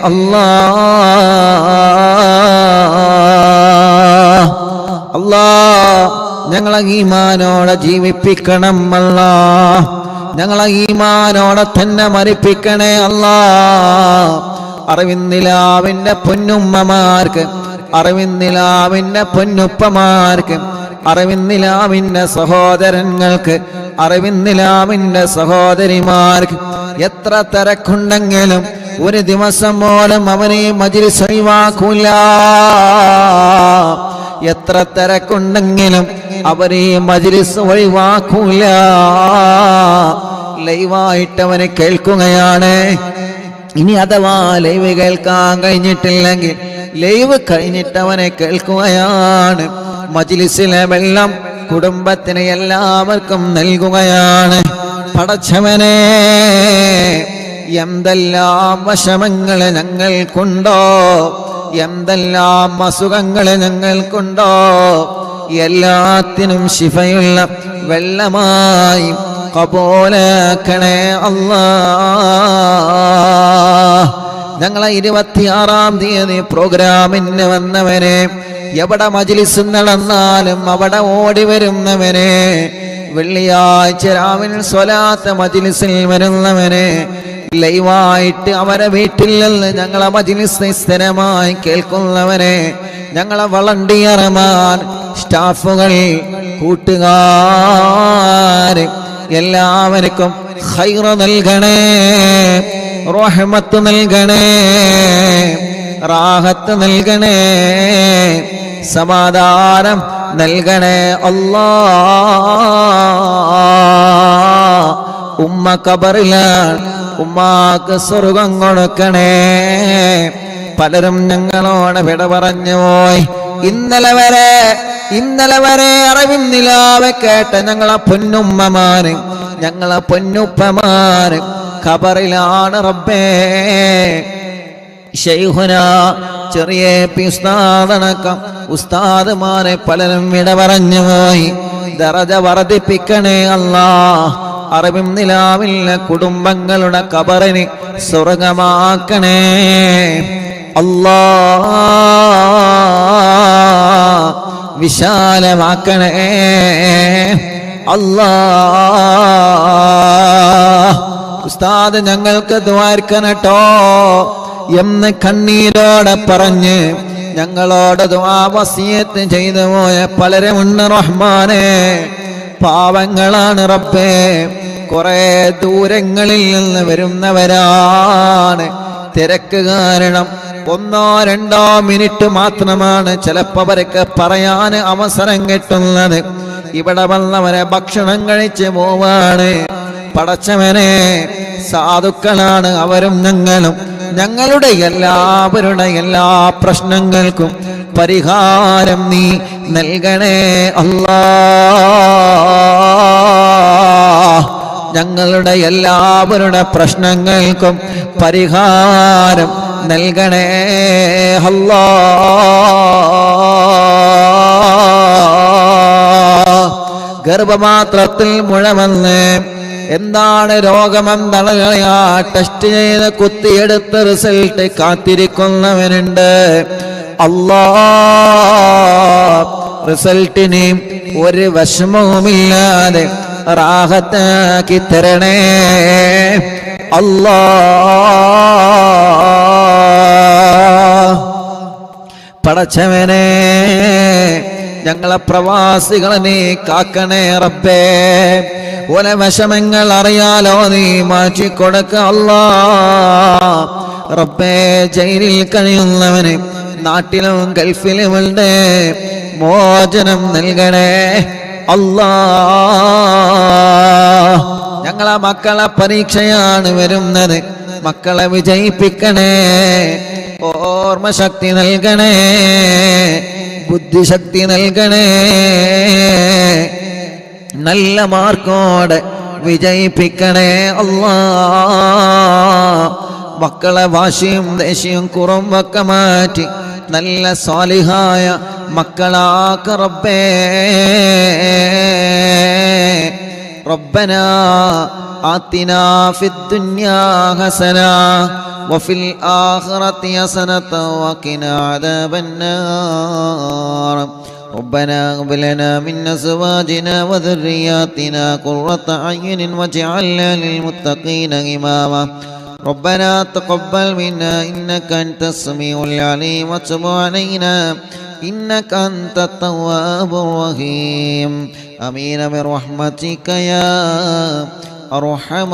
അല്ലാഹ്. അല്ലാഹ് ഞങ്ങളെ ഈമാനോടെ ജീവിപ്പിക്കണം അല്ലാഹ്, ഞങ്ങളെ ഈമാനോടെ തന്നെ മരിപ്പിക്കണേ അല്ലാഹ്. അറിവിന്നിലാവിന്റെ പൊന്നുമ്മമാർക്ക്, അറിവിന്നിലാവിന്റെ പൊന്നുപ്പമാർക്ക്, അറിവിന്നിലാവിന്റെ സഹോദരങ്ങൾക്ക്, അറിവിന്നിലാവിന്റെ സഹോദരിമാർക്ക് എത്ര തിരക്കുണ്ടെങ്കിലും ഒരു ദിവസം പോലും അവനെ മജ്‌ലിസ് ഒഴിവാക്കൂല. എത്ര തിരക്കുണ്ടെങ്കിലും അവരെ മജ്‌ലിസ് ഒഴിവാക്കൂല. ലൈവായിട്ട് അവനെ കേൾക്കുകയാണ്. ഇനി അഥവാ ലൈവ് കേൾക്കാൻ കഴിഞ്ഞിട്ടില്ലെങ്കിൽ ലൈവ് കഴിഞ്ഞിട്ട് അവനെ കേൾക്കുകയാണ്. മജ്‌ലിസിലെ വെള്ളം കുടുംബത്തിന് എല്ലാവർക്കും നൽകുകയാണ്. പടച്ചവനെ എന്തെല്ലാം വിഷമങ്ങൾ ഞങ്ങൾക്കുണ്ടോ, എന്തെല്ലാം അസുഖങ്ങൾ ഞങ്ങൾക്കുണ്ടോ, എല്ലാത്തിനും ശിഫയുള്ള വെള്ളമായി കബൂലാക്കണേ അല്ലാഹ്. ഞങ്ങളെ 26-ാം തീയതി പ്രോഗ്രാമിന് വന്നവരെ, എവിടെ മജ്‌ലിസ് നടന്നാലും അവിടെ ഓടി വരുന്നവനെ, വെള്ളിയാഴ്ച രാവിലെ സ്വലാത്ത് മജ്‌ലിസിൽ വരുന്നവനെ, ലൈവായിട്ട് അവരെ വീട്ടിൽ നിന്ന് ഞങ്ങളെ മജ്‌ലിസ് സ്ഥിരമായി കേൾക്കുന്നവനെ, ഞങ്ങളെ വളണ്ടിയർമാർ, സ്റ്റാഫുകൾ, കൂട്ടുകാർ എല്ലാവർക്കും ഖൈറ് നൽകണേ, റഹ്മത്ത് നൽകണേ, റാഹത്ത് നൽകണേ, സമാധാനം നൽകണേ അല്ലാഹ്. ഉമ്മ ഖബറിലാണ്, ഉമ്മാക്ക് സ്വർഗം കൊടുക്കണേ. പലരും ഞങ്ങളോട് വിട പറഞ്ഞു പോയി. ഇന്നലെ വരെ അറിവിൻ നിലാവെ കേട്ട ഞങ്ങളെ പൊന്നുമ്മമാര്, ഞങ്ങളെ പൊന്നുപ്പമാര് ഖബറിലാണ് റബ്ബേ. ശൈഖുന ചെറിയ ഉസ്താദടക്കം ഉസ്താദുമാരെ പലരും വിട പറഞ്ഞു പോയി. ദറജ വർദ്ധിപ്പിക്കണേ അല്ലാഹ്. അറിവിൻ നിലാവിലെ കുടുംബങ്ങളുടെ ഖബറിനെ സ്വർഗമാക്കണേ അല്ലാഹ്, വിശാലമാക്കണേ അല്ലാഹ്. ഉസ്താദ് ഞങ്ങൾക്ക് ദ്വാർക്കണട്ടോ എന്ന് കണ്ണീരോടെ പറഞ്ഞ് ഞങ്ങളോട് ദുആ വസിയത്ത് ചെയ്തു പോയ പലരുമുണ്ട് റഹ്മാനെ. പാവങ്ങളാണ് റബ്ബേ, കുറെ ദൂരങ്ങളിൽ നിന്ന് വരുന്നവരാണ്. തിരക്ക് കാരണം 1-2 മിനിറ്റ് മാത്രമാണ് ചിലപ്പോൾ അവർക്ക് പറയാൻ അവസരം കിട്ടുന്നത്. ഇവിടെ വന്നവരെ ഭക്ഷണം കഴിച്ച് പോവാണ്. പടച്ചവനെ, സാധുക്കളാണ് അവരും ഞങ്ങളും. ഞങ്ങളുടെ എല്ലാവരുടെ എല്ലാ പ്രശ്നങ്ങൾക്കും പരിഹാരം നീ നൽകണേ അല്ലാഹ്. ഞങ്ങളുടെ എല്ലാവരുടെ പ്രശ്നങ്ങൾക്കും പരിഹാരം നൽകണേ അല്ലാഹ്. ഗർഭപാത്രത്തിൽ മുഴ വന്ന് എന്താണ് രോഗമെന്തളയാ ടെസ്റ്റ് ചെയ്ത് കുത്തിയെടുത്ത് റിസൾട്ട് കാത്തിരിക്കുന്നവനുണ്ട്. അല്ലാഹ്, റിസൾട്ടിന് ഒരു വിഷമവുമില്ലാതെ റാഹത്താക്കി തരണേ അല്ലാഹ്. പടച്ചവനെ, ഞങ്ങളെ പ്രവാസികളെ നീ കാക്കണേ റബ്ബേ. ഓലെ വിഷമങ്ങൾ അറിയാലോ, നീ മാറ്റിക്കൊടുക്ക അല്ലാഹ്. റബ്ബേ, ജയിലിൽ കഴിയുന്നവന് നാട്ടിലും ഗൾഫിലുമുണ്ട്, മോചനം നൽകണേ അല്ലാഹ്. ഞങ്ങളെ മക്കളെ പരീക്ഷയാണ് വരുന്നത്, മക്കളെ വിജയിപ്പിക്കണേ. ഓർമ്മശക്തി നൽകണേ, ബുദ്ധിശക്തി നൽകണേ. നല്ല മാർക്കോടെ വിജയിപ്പിക്കണേ അല്ലാഹ്. മക്കളെ വാശിയും ദേഷ്യവും കുറുമ്പൊക്കെ മാറ്റി നല്ല സാലിഹായ മക്കളാക്ക റബ്ബേ. റബ്ബനാ ആതിനാ ഫിദ്ദുനിയാ ഹസനാ വഫിൽ ആഖിറതി ഹസനതൻ വഖിനാ അദാബന്നാർ. ربنا هب لنا من أزواجنا وذرياتنا قرة أعين واجعلنا للمتقين إماما. ربنا تقبل منا إنك أنت السميع العليم وتب علينا إنك أنت التواب الرحيم. آمين برحمتك يا أرحم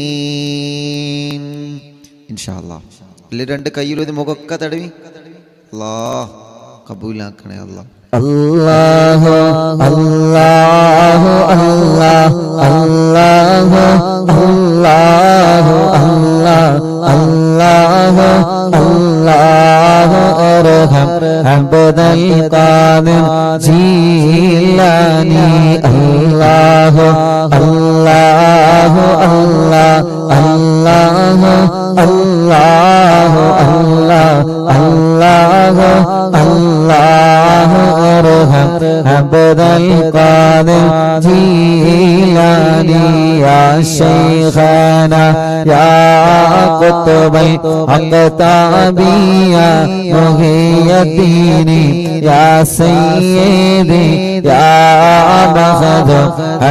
الراحمين. إن شاء الله. രണ്ട് കയ്യിലും മുഖമൊക്കെ തടവി അല്ലാഹ് കബൂലാക്കണേ അല്ലാഹ്. അല്ലാഹു അല്ലാഹു അല്ലാഹു അല്ലാഹു അല്ലാഹു അല്ലാഹു അല്ലാഹു അർഹം അബ്ദൽ ഖാദിർ ജീലാനി. അല്ലാഹു അല്ലാഹു അല്ലാഹു അല്ലാഹു അല്ലാഹു അല്ലാഹു അല്ലാഹു അർഹം അബ്ദൽ ഖാദിർ ജീലാനി. യാ ശൈഖനാ യാ ഖുത്ബൽ അഖ്താബിയ മുഹിയദ്ദീനി. യാ സയ്യിദി യാ മഹദ്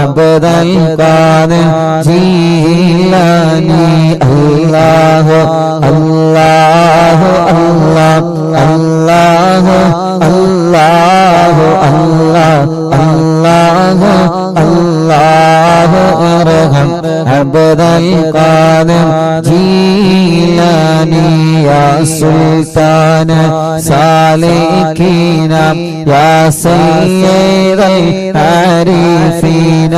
അബ്ദൽ ഖാദിർ ജീലാനി. അല്ലാഹു അല്ലാഹു അല്ലാഹു അല്ലാഹു അല്ലാഹു അല്ലാഹു അല്ലാഹു ارحم عبد القادر جيلاني يا سلطان سالكين يا سيد العارفين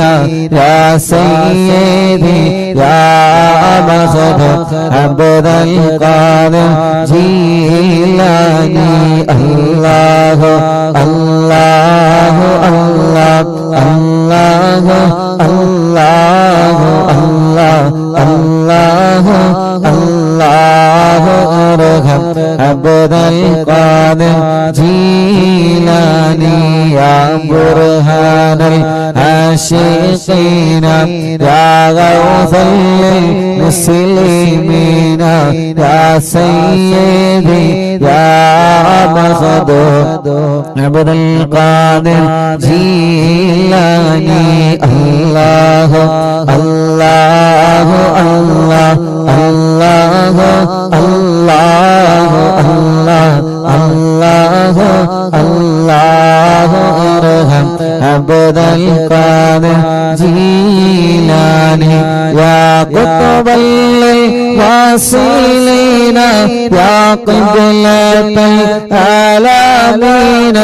يا سيدي يا مخدوم عبد القادر جيلاني الله الله الله الله الله الله الله الله ارحم عبد القادر جيلاني يا برهان العاشقين يا غوث المسلمين يا سيدي يا مخدوم عبد القادر جيلاني الله الله الله الله الله الله الله الله ارحم عبد القادر جيلاني يا قطب الواصلين يا قبلة العالمين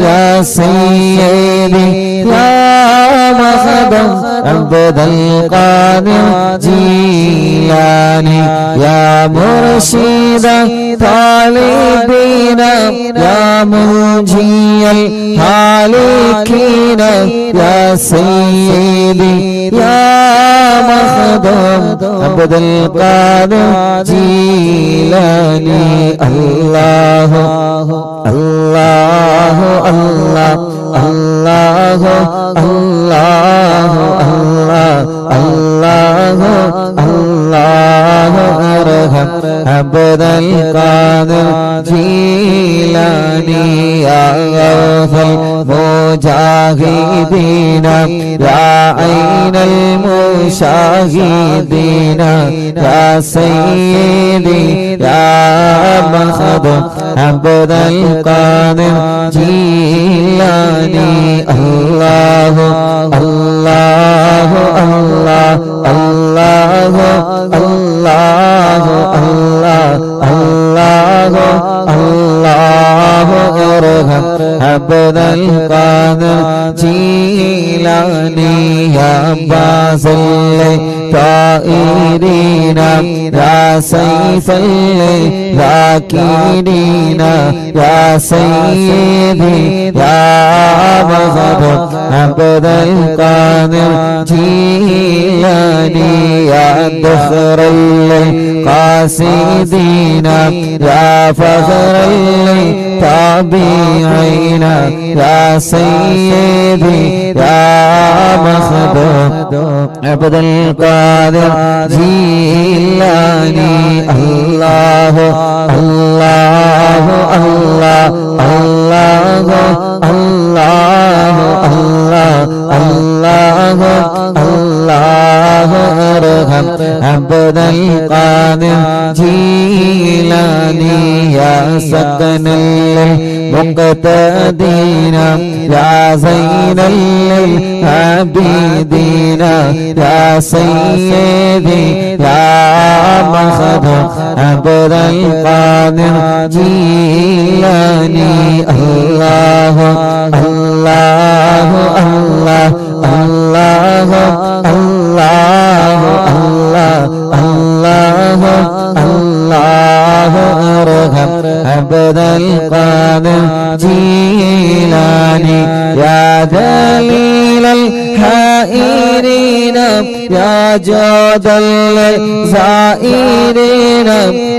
يا سيدي يا مخدوم عبد القادر جيلاني يا مرشد طالبين يا منجي الهالكين يا سيدي يا مخدوم عبد القادر جيلاني الله الله الله الله الله الله الله ارحم عبد القادر جيلاني يا غوث المجاهدين يا عين المشاهدين يا سيدي يا مخدوم عبد القادر جيلاني الله الله الله الله الله الله الله الله ارحم عبد القادر جيلاني يا باز الطائرين يا سيف الذاكرين يا سيدي يا مخدوم عبد القادر جيلاني يا دخر القاصدين يا فخر التابعين يا سيدي يا مخدوم عبد القادر جيلاني الله الله الله الله الله الله الله ارحم عبد القادر جيلاني يا سكن المقتدين يا زين العابدين يا سيدي يا مخدوم عبد القادر جيلاني الله الله الله الله الله الله الله الله ارحم عبد القادر جيلاني يا دليل الحائرين يا جود الزائرين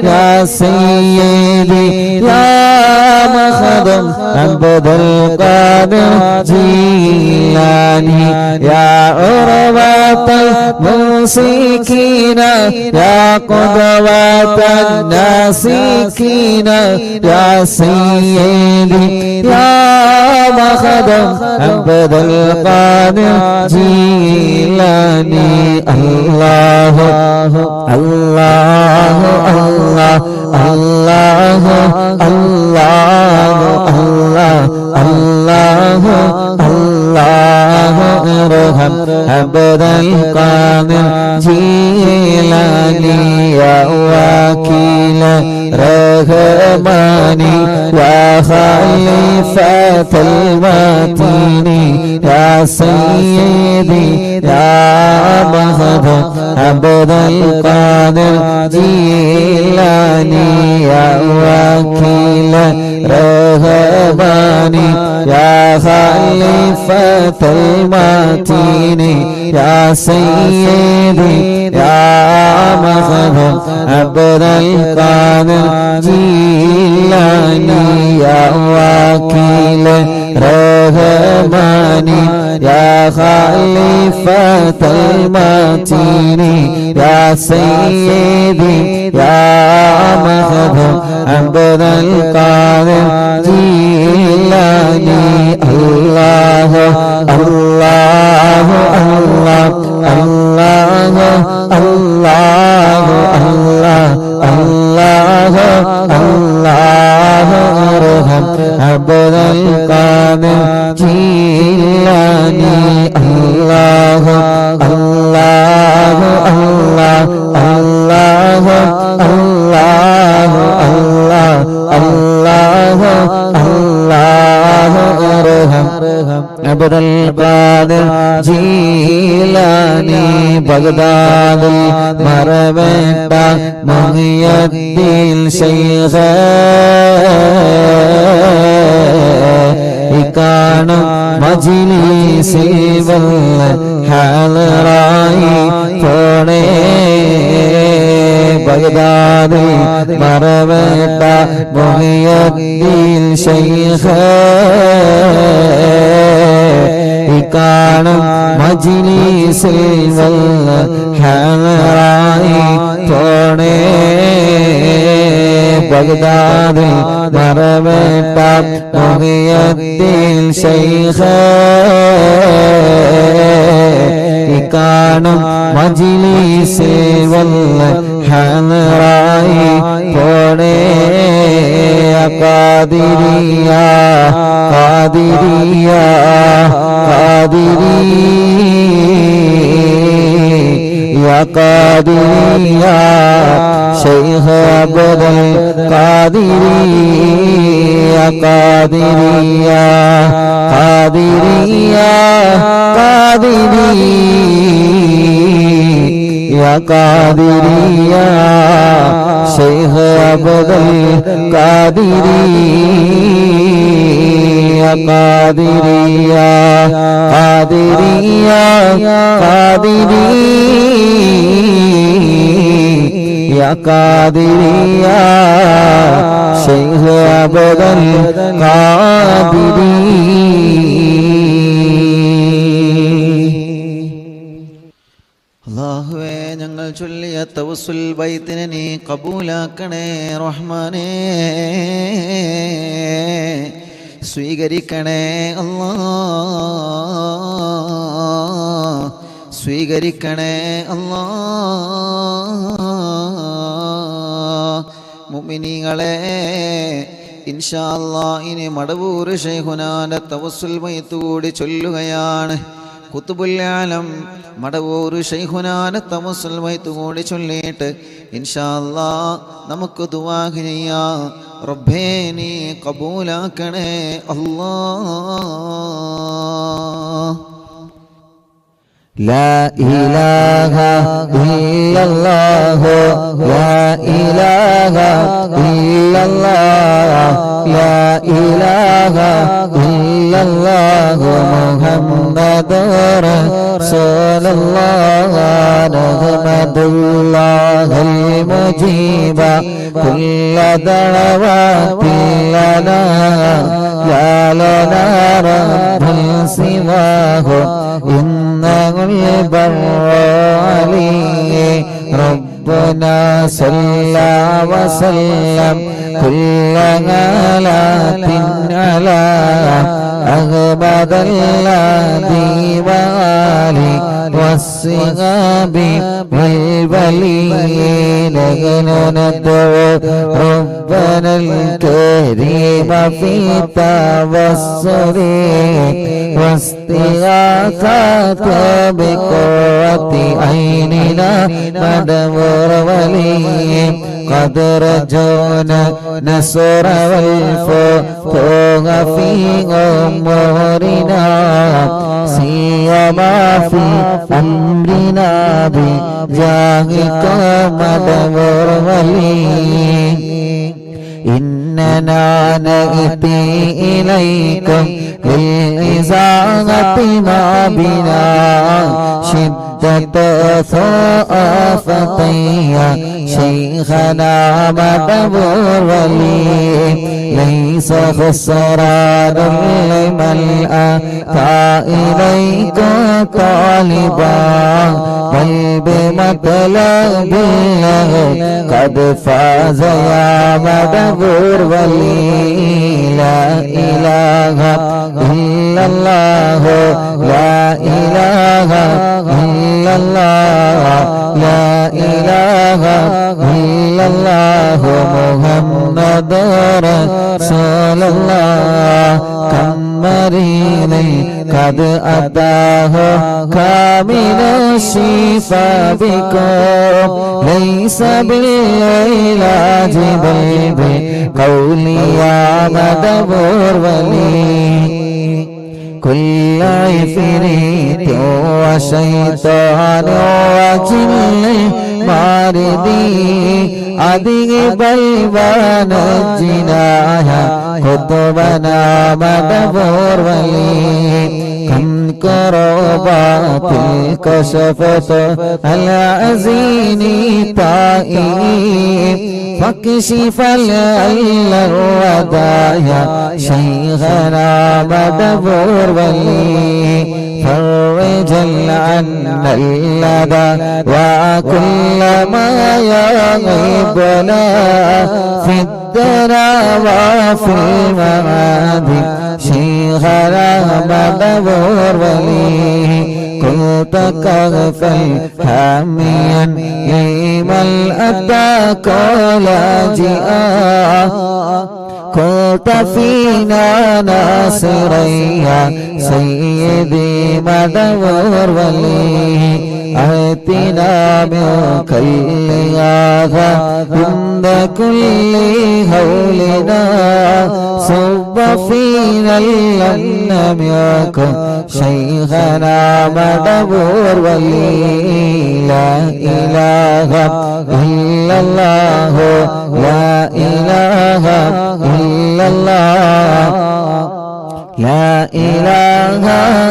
يا سيدي يا مخدوم عبد القادر جيلاني يا عروة الممسكين يا قدوة الناسكين يا سيدي يا مخدوم عبد القادر جيلاني الله الله الله الله الله الله الله الله ارحم عبد القادر جيلاني يا وكيل رحماني يا خليفة المتين يا سيدي يا مهدي عبد القادر جيلاني يا وكيل رحماني يا خليفة المتين يا سيدي يا مهدي عبد القادر جيلاني يا وكيل رحماني يا خليفة المتين يا سيدي يا مهدي عبد القادر جيلاني الله الله الله الله الله الله الله الله ارحم عبد القادر جيلاني الله الله الله الله الله الله الله الله ارحم عبد القادر جيلاني بغداد مربت محي الدين شيخ കാണും മജ്‌ലിസിൽ വല്ല ഹാളറായി പോണേ ബഗ്ദാദിൽ മറവേട്ട മുഹിയുദ്ദീൻ ശൈഖ് കാണും മജ്‌ലിസിൽ വല്ല ഹാളറായി പോണേ ബഗ്ദാദിൽ മറവേട്ട മുഹിയുദ്ദീൻ ശൈഖ് കാണും മജ്‌ലിസിൽ വല്ല ഹാളറായി പോണേ Qadiriya Qadiriya Qadiriya Qadiriya Sheikh Abdul Qadiriya Qadiriya Qadiriya Qadiriya Qadiriya Sheikh Abdul Qadiriya Qadiriya Qadiriya Qadiriya Qadiriya Sheikh Abdul Qadiri അല്ലാഹുവേ ഞങ്ങൾ ചൊല്ലിയ തവസ്സുൽ ബൈത്തിനെ നീ കബൂലാക്കണേ റഹ്മാനേ സ്വീകരിക്കണേ അല്ലാഹ് സ്വീകരിക്കണേ അല്ലാഹ് മുഅ്മിനീങ്ങളെ ഇൻഷാ അല്ലാഹ് ഇനി മടവൂർ ശൈഖുനാന്റെ തവസ്സുൽ ബൈത്ത് കൂടി ചൊല്ലുകയാണ് ഖുത്ബുൽ ആലം മടവൂർ ശൈഖുനാന്റെ തവസ്സുൽ ബൈത്ത് കൂടി ചൊല്ലിയിട്ട് ഇൻഷാ അല്ലാഹ് നമുക്ക് ദുആ ചെയ്യാം റബ്ബേ നീ കബൂലാക്കണേ അല്ലാഹ് لا إله إلا الله لا إله إلا الله لا إله إلا الله محمد رسول الله نحمد الله المجيب كل دعوات لنا يا لنا رب سواه إنه البر عليه ربنا صلى وسلم كل غلات على أغبد الذي وآله والصحاب والولين ندعو ربنا الكريم في التوسل واستغاثة بقوة عيننا مدبر ولي قد رجونا نصر والفتوح في أمورنا سيما في أمرنا بجاهك مدبر ولي إننا نأتي إليكم للإزاغة ما بنا شدة ثقافتي شيخنا مدبر ولي ليس خسران لمن أتى إليك طالبا بل بمطلب الله قد فاز يا مدبر ولي لا إله إلا الله لا إله إلا الله لا إله إلا الله محمد رسول الله كم مريض قد أتاه كامل الشفاء بكم ليس بالعلاج بل بقولي يا مدبر ولي كل عفريت وشيطان وجن ماردي أذهب البان الجناح قطبنا مدبر ولي كم كربات كشفت العزين طائب فاكشف الودايا شيخنا مدبر ولي فرج عنا اللدى وكل ما يغيبنا في الدنا وفي المعادي شيخنا مدبر ولي كنت كغفل حاميا لمن أتاك لاجئا كنت فينا ناصريا سيدي مدبر ولي آتنا منك الإغاثة عند كل هولنا صب فينا لم يكن شيخنا مدبر ولي لا إله إلا الله لا إله إلا الله لا إله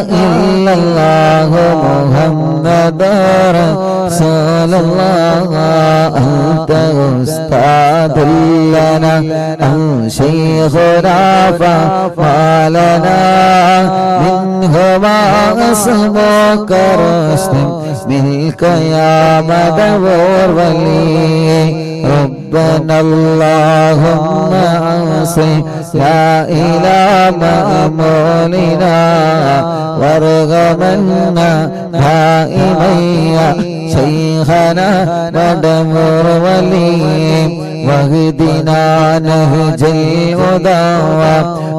إلا الله محمد رسول الله أنت أستاذ لنا أو شيخنا فما لنا منه ما اسمك رشد منك يا مدبر ولي ربنا اللهم أوصي لا إلى مأموننا وارغمنا دائميا شيخنا مدبر ولي واهدنا نهج الهدى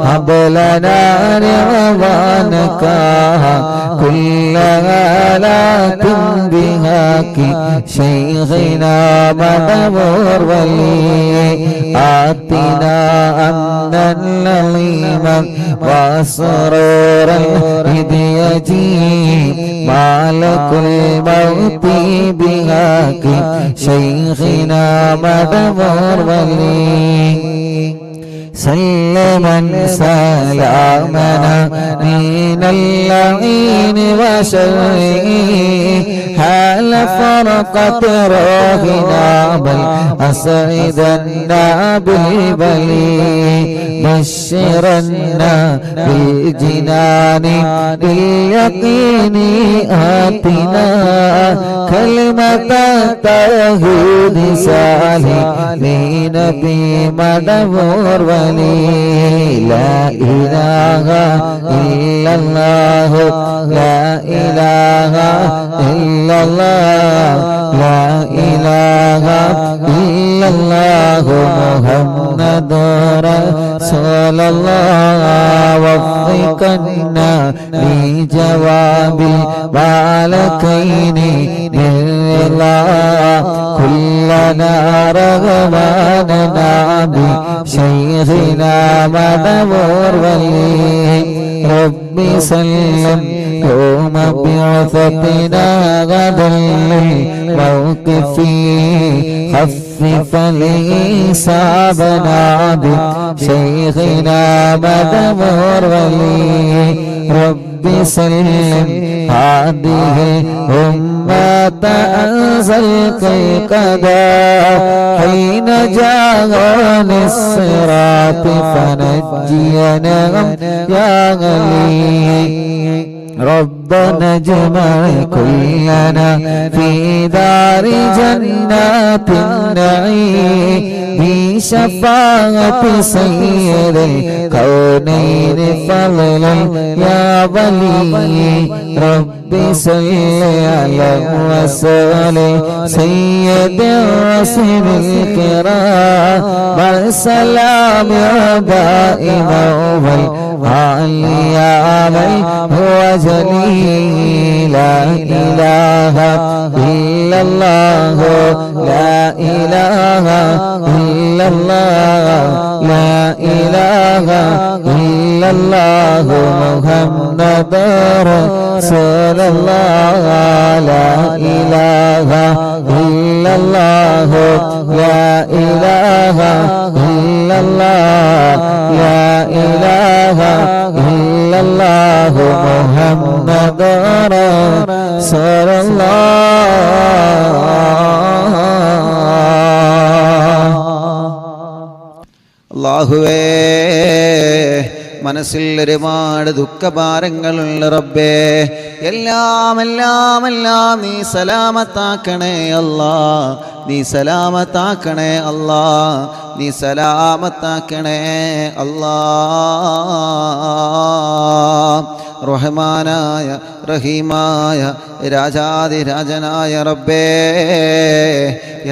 هب لنا رضوانك كل آلات بهاك شيخنا مدبر ولي آتنا أمنا لظيما وسرورا إذ يجيء مالك الموت بهاك شيخنا مدبر ولي سلما سلامنا من اللعين وشره حال فرقت روحنا بل أسعدنا بالبلي بشرنا بالجنان باليقين آتنا കലിമത തൗഹീദ് സാലിഹീന ബി മടവൂർ വലി ലാ ഇലാഹ ഇല്ലല്ലാഹു ലാ ഇലാഹ ഇല്ലല്ലാഹ് ലാ ഇലാഹ ഇല്ലല്ലാഹു മുഹമ്മദുർ റസൂലുള്ളാഹ് വഫിഖനാ لجوابي بالكين لله كلنا رغباننا بشيخنا مدبور ولي ربي سلم يوم بعثتنا غدا للموقف خفف لحسابنا بشيخنا مدبور ولي ربي سلم هذه الأمة أنزلك القضاء حين جاءني الصراط فنجينا يا غلي ربنا اجمع كلنا في دار جنات النعيم بشفاعة سيد الكونين فضلا يا ولي ربي صل على وسلم سيد الرسل الكرام والسلام دائما والعليا من هو جليل لا إله إلا الله لا إله إلا الله لا إله إلا الله محمد رسول الله لا إله إلا الله لا إله إلا الله لا إله إلا الله محمد رسول അല്ലാഹുവേ മനസ്സിൽ ഒരുപാട് ദുഃഖഭാരങ്ങളുള്ള റബ്ബേ എല്ലാം നീ സലാമത്താക്കണേ അല്ലാ നീ സലാമത്താക്കണേ അല്ലാ നീ സലാമത്താക്കണേ അല്ലാ റഹ്മാനായ റഹീമായ രാജാതിരാജനായ റബ്ബേ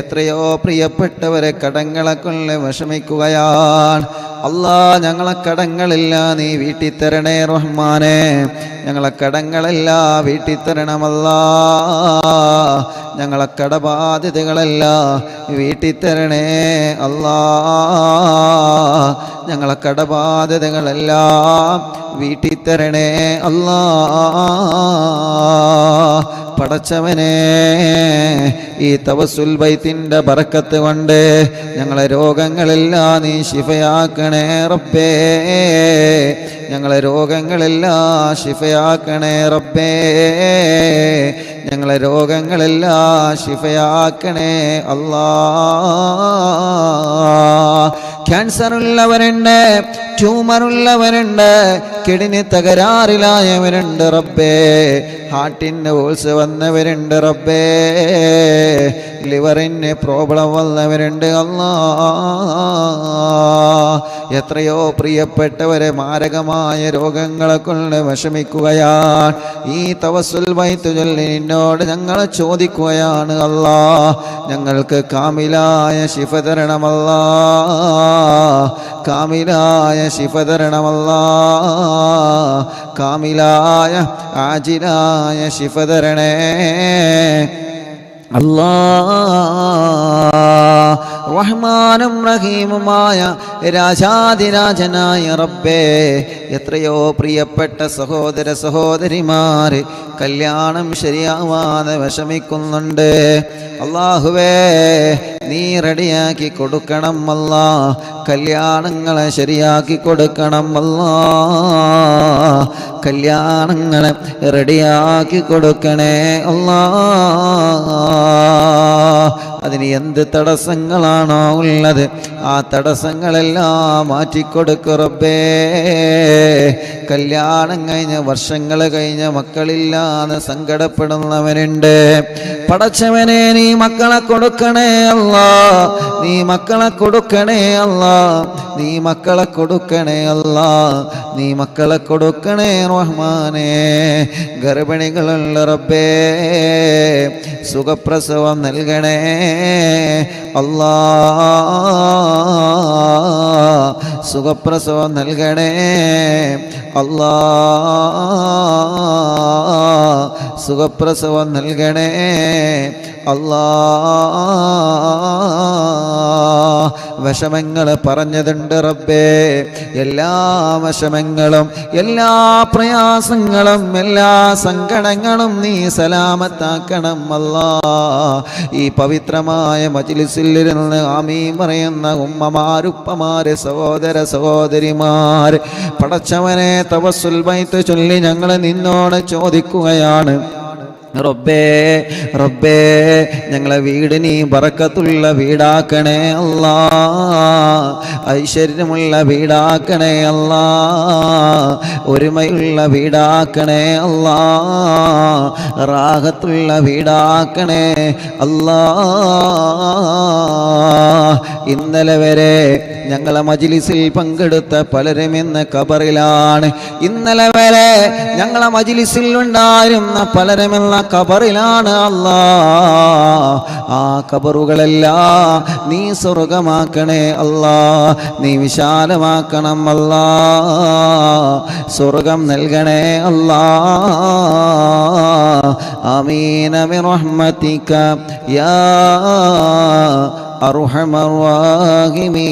എത്രയോ പ്രിയപ്പെട്ടവരെ കടങ്ങളെ കൊണ്ട് വിഷമിക്കുകയാണ് അല്ലാ ഞങ്ങളെ കടങ്ങളെല്ലാം നീ വീട്ടിത്തരണേ റഹ്മാനെ ഞങ്ങളെ കടങ്ങളെല്ലാം വീട്ടിത്തരണമല്ലാ ഞങ്ങളെ കടബാധ്യതകളെല്ലാം വീട്ടിത്തരണേ അല്ലാ ഞങ്ങളെ കടബാധ്യതകളെല്ലാം വീട്ടിത്തരണേ അല്ലാ പടച്ചവനെ ഈ തവസ്സുൽ ബൈത്തിന്റെ ബറക്കത്ത് കൊണ്ട് ഞങ്ങളെ രോഗങ്ങളെല്ലാം നീ ശിഫയാക്കണേ റബ്ബേ ഞങ്ങളെ രോഗങ്ങളെല്ലാം ശിഫയാക്കണേ റബ്ബേ ഞങ്ങളെ രോഗങ്ങളെല്ലാം ശിഫയാക്കണേ അല്ലാ ക്യാൻസർ ഉള്ളവരുണ്ട് ട്യൂമർ ഉള്ളവരുണ്ട് കിഡ്നി തകരാറിലായവരുണ്ട് റബ്ബേ ഹാർട്ടിന് ഹോൾസ് വന്നവരുണ്ട് റബ്ബേ ലിവറിന് പ്രോബ്ലം വന്നവരുണ്ട് അല്ലാ എത്രയോ പ്രിയപ്പെട്ടവരെ മാരകമായ രോഗങ്ങളെ കൊണ്ട് വിഷമിക്കുകയാണ് ഈ തവസ്സുൽ ബൈത്ത് ചൊല്ലി നിന്നോട് ഞങ്ങൾ ചോദിക്കുകയാണ് അല്ലാ ഞങ്ങൾക്ക് കാമിലായ ശിഫ തരണമല്ലാ കാമിലായ ശിഫ തരണമല്ലാ കാമിലായ ആജിലായ ശിഫ തരണേ അല്ലാ റഹ്മാനും റഹീമുമായ രാജാതിരാജനായ റബ്ബേ എത്രയോ പ്രിയപ്പെട്ട സഹോദര സഹോദരിമാര് കല്യാണം ശരിയാവാതെ വിഷമിക്കുന്നുണ്ട് അല്ലാഹുവേ നീ റെഡിയാക്കി കൊടുക്കണം അല്ലാ കല്യാണങ്ങളെ ശരിയാക്കി കൊടുക്കണം അല്ലാ കല്യാണങ്ങളെ റെഡിയാക്കി കൊടുക്കണേ അല്ലാ അതിന് എന്ത് തടസ്സങ്ങളാണോ ഉള്ളത് ആ തടസ്സങ്ങളെല്ലാം മാറ്റിക്കൊടുക്കു റബ്ബേ കല്യാണം കഴിഞ്ഞ വർഷങ്ങൾ കഴിഞ്ഞ മക്കളില്ലാതെ സങ്കടപ്പെടുന്നവരുണ്ട് പടച്ചവനെ നീ മക്കളെ കൊടുക്കണേ അല്ലാ, നീ മക്കളെ കൊടുക്കണേ അല്ലാ, നീ മക്കളെ കൊടുക്കണേ അല്ലാ, നീ മക്കളെ കൊടുക്കണേ റഹ്മാനേ. ഗർഭിണികളുള്ള റബ്ബേ സുഖപ്രസവം നൽകണേ അല്ലാ, സുഖപ്രസവം നൽകണേ അല്ലാ, സുഖപ്രസവം നൽകണേ അല്ലാ. വിഷമങ്ങൾ പറഞ്ഞതുണ്ട് റബ്ബേ, എല്ലാ വിഷമങ്ങളും എല്ലാ പ്രയാസങ്ങളും എല്ലാ സങ്കടങ്ങളും നീ സലാമത്താക്കണം അല്ലാ. ഈ പവിത്രമായ മജ്ലിസിൽ ഇരുന്ന് ആമീൻ പറയുന്ന ഉമ്മമാരുപ്പമാര് സഹോദര സഹോദരിമാർ, പടച്ചവനെ തവസ്സുൽ ബൈത്ത് ചൊല്ലി ഞങ്ങൾ നിന്നോട് ചോദിക്കുകയാണ് റബ്ബേ, റബ്ബേ ഞങ്ങളെ വീട് നീ ബറക്കത്തുള്ള വീടാക്കണേ അല്ലാ, ഐശ്വര്യമുള്ള വീടാക്കണേ അല്ലാ, ഒരുമയുള്ള വീടാക്കണേ അല്ലാ, റാഹത്തുള്ള വീടാക്കണേ അല്ലാ. ഇന്നലെ വരെ ഞങ്ങളെ മജ്ലിസിൽ പങ്കെടുത്ത പലരും ഇന്ന് ഖബറിലാണ്. ഇന്നലെ വരെ ഞങ്ങളെ മജ്ലിസിൽ ഉണ്ടായിരുന്ന പലരും ഇന്ന് ഖബറിലാണ് അല്ലാ. ആ ഖബറുകളെല്ലാം നീ സ്വർഗമാക്കണേ അല്ലാ, നീ വിശാലമാക്കണം അല്ലാ, സ്വർഗം നൽകണേ അല്ലാ. ആമീന ബിറഹ്മതിക യാ അർഹമർ റഹീമീൻ.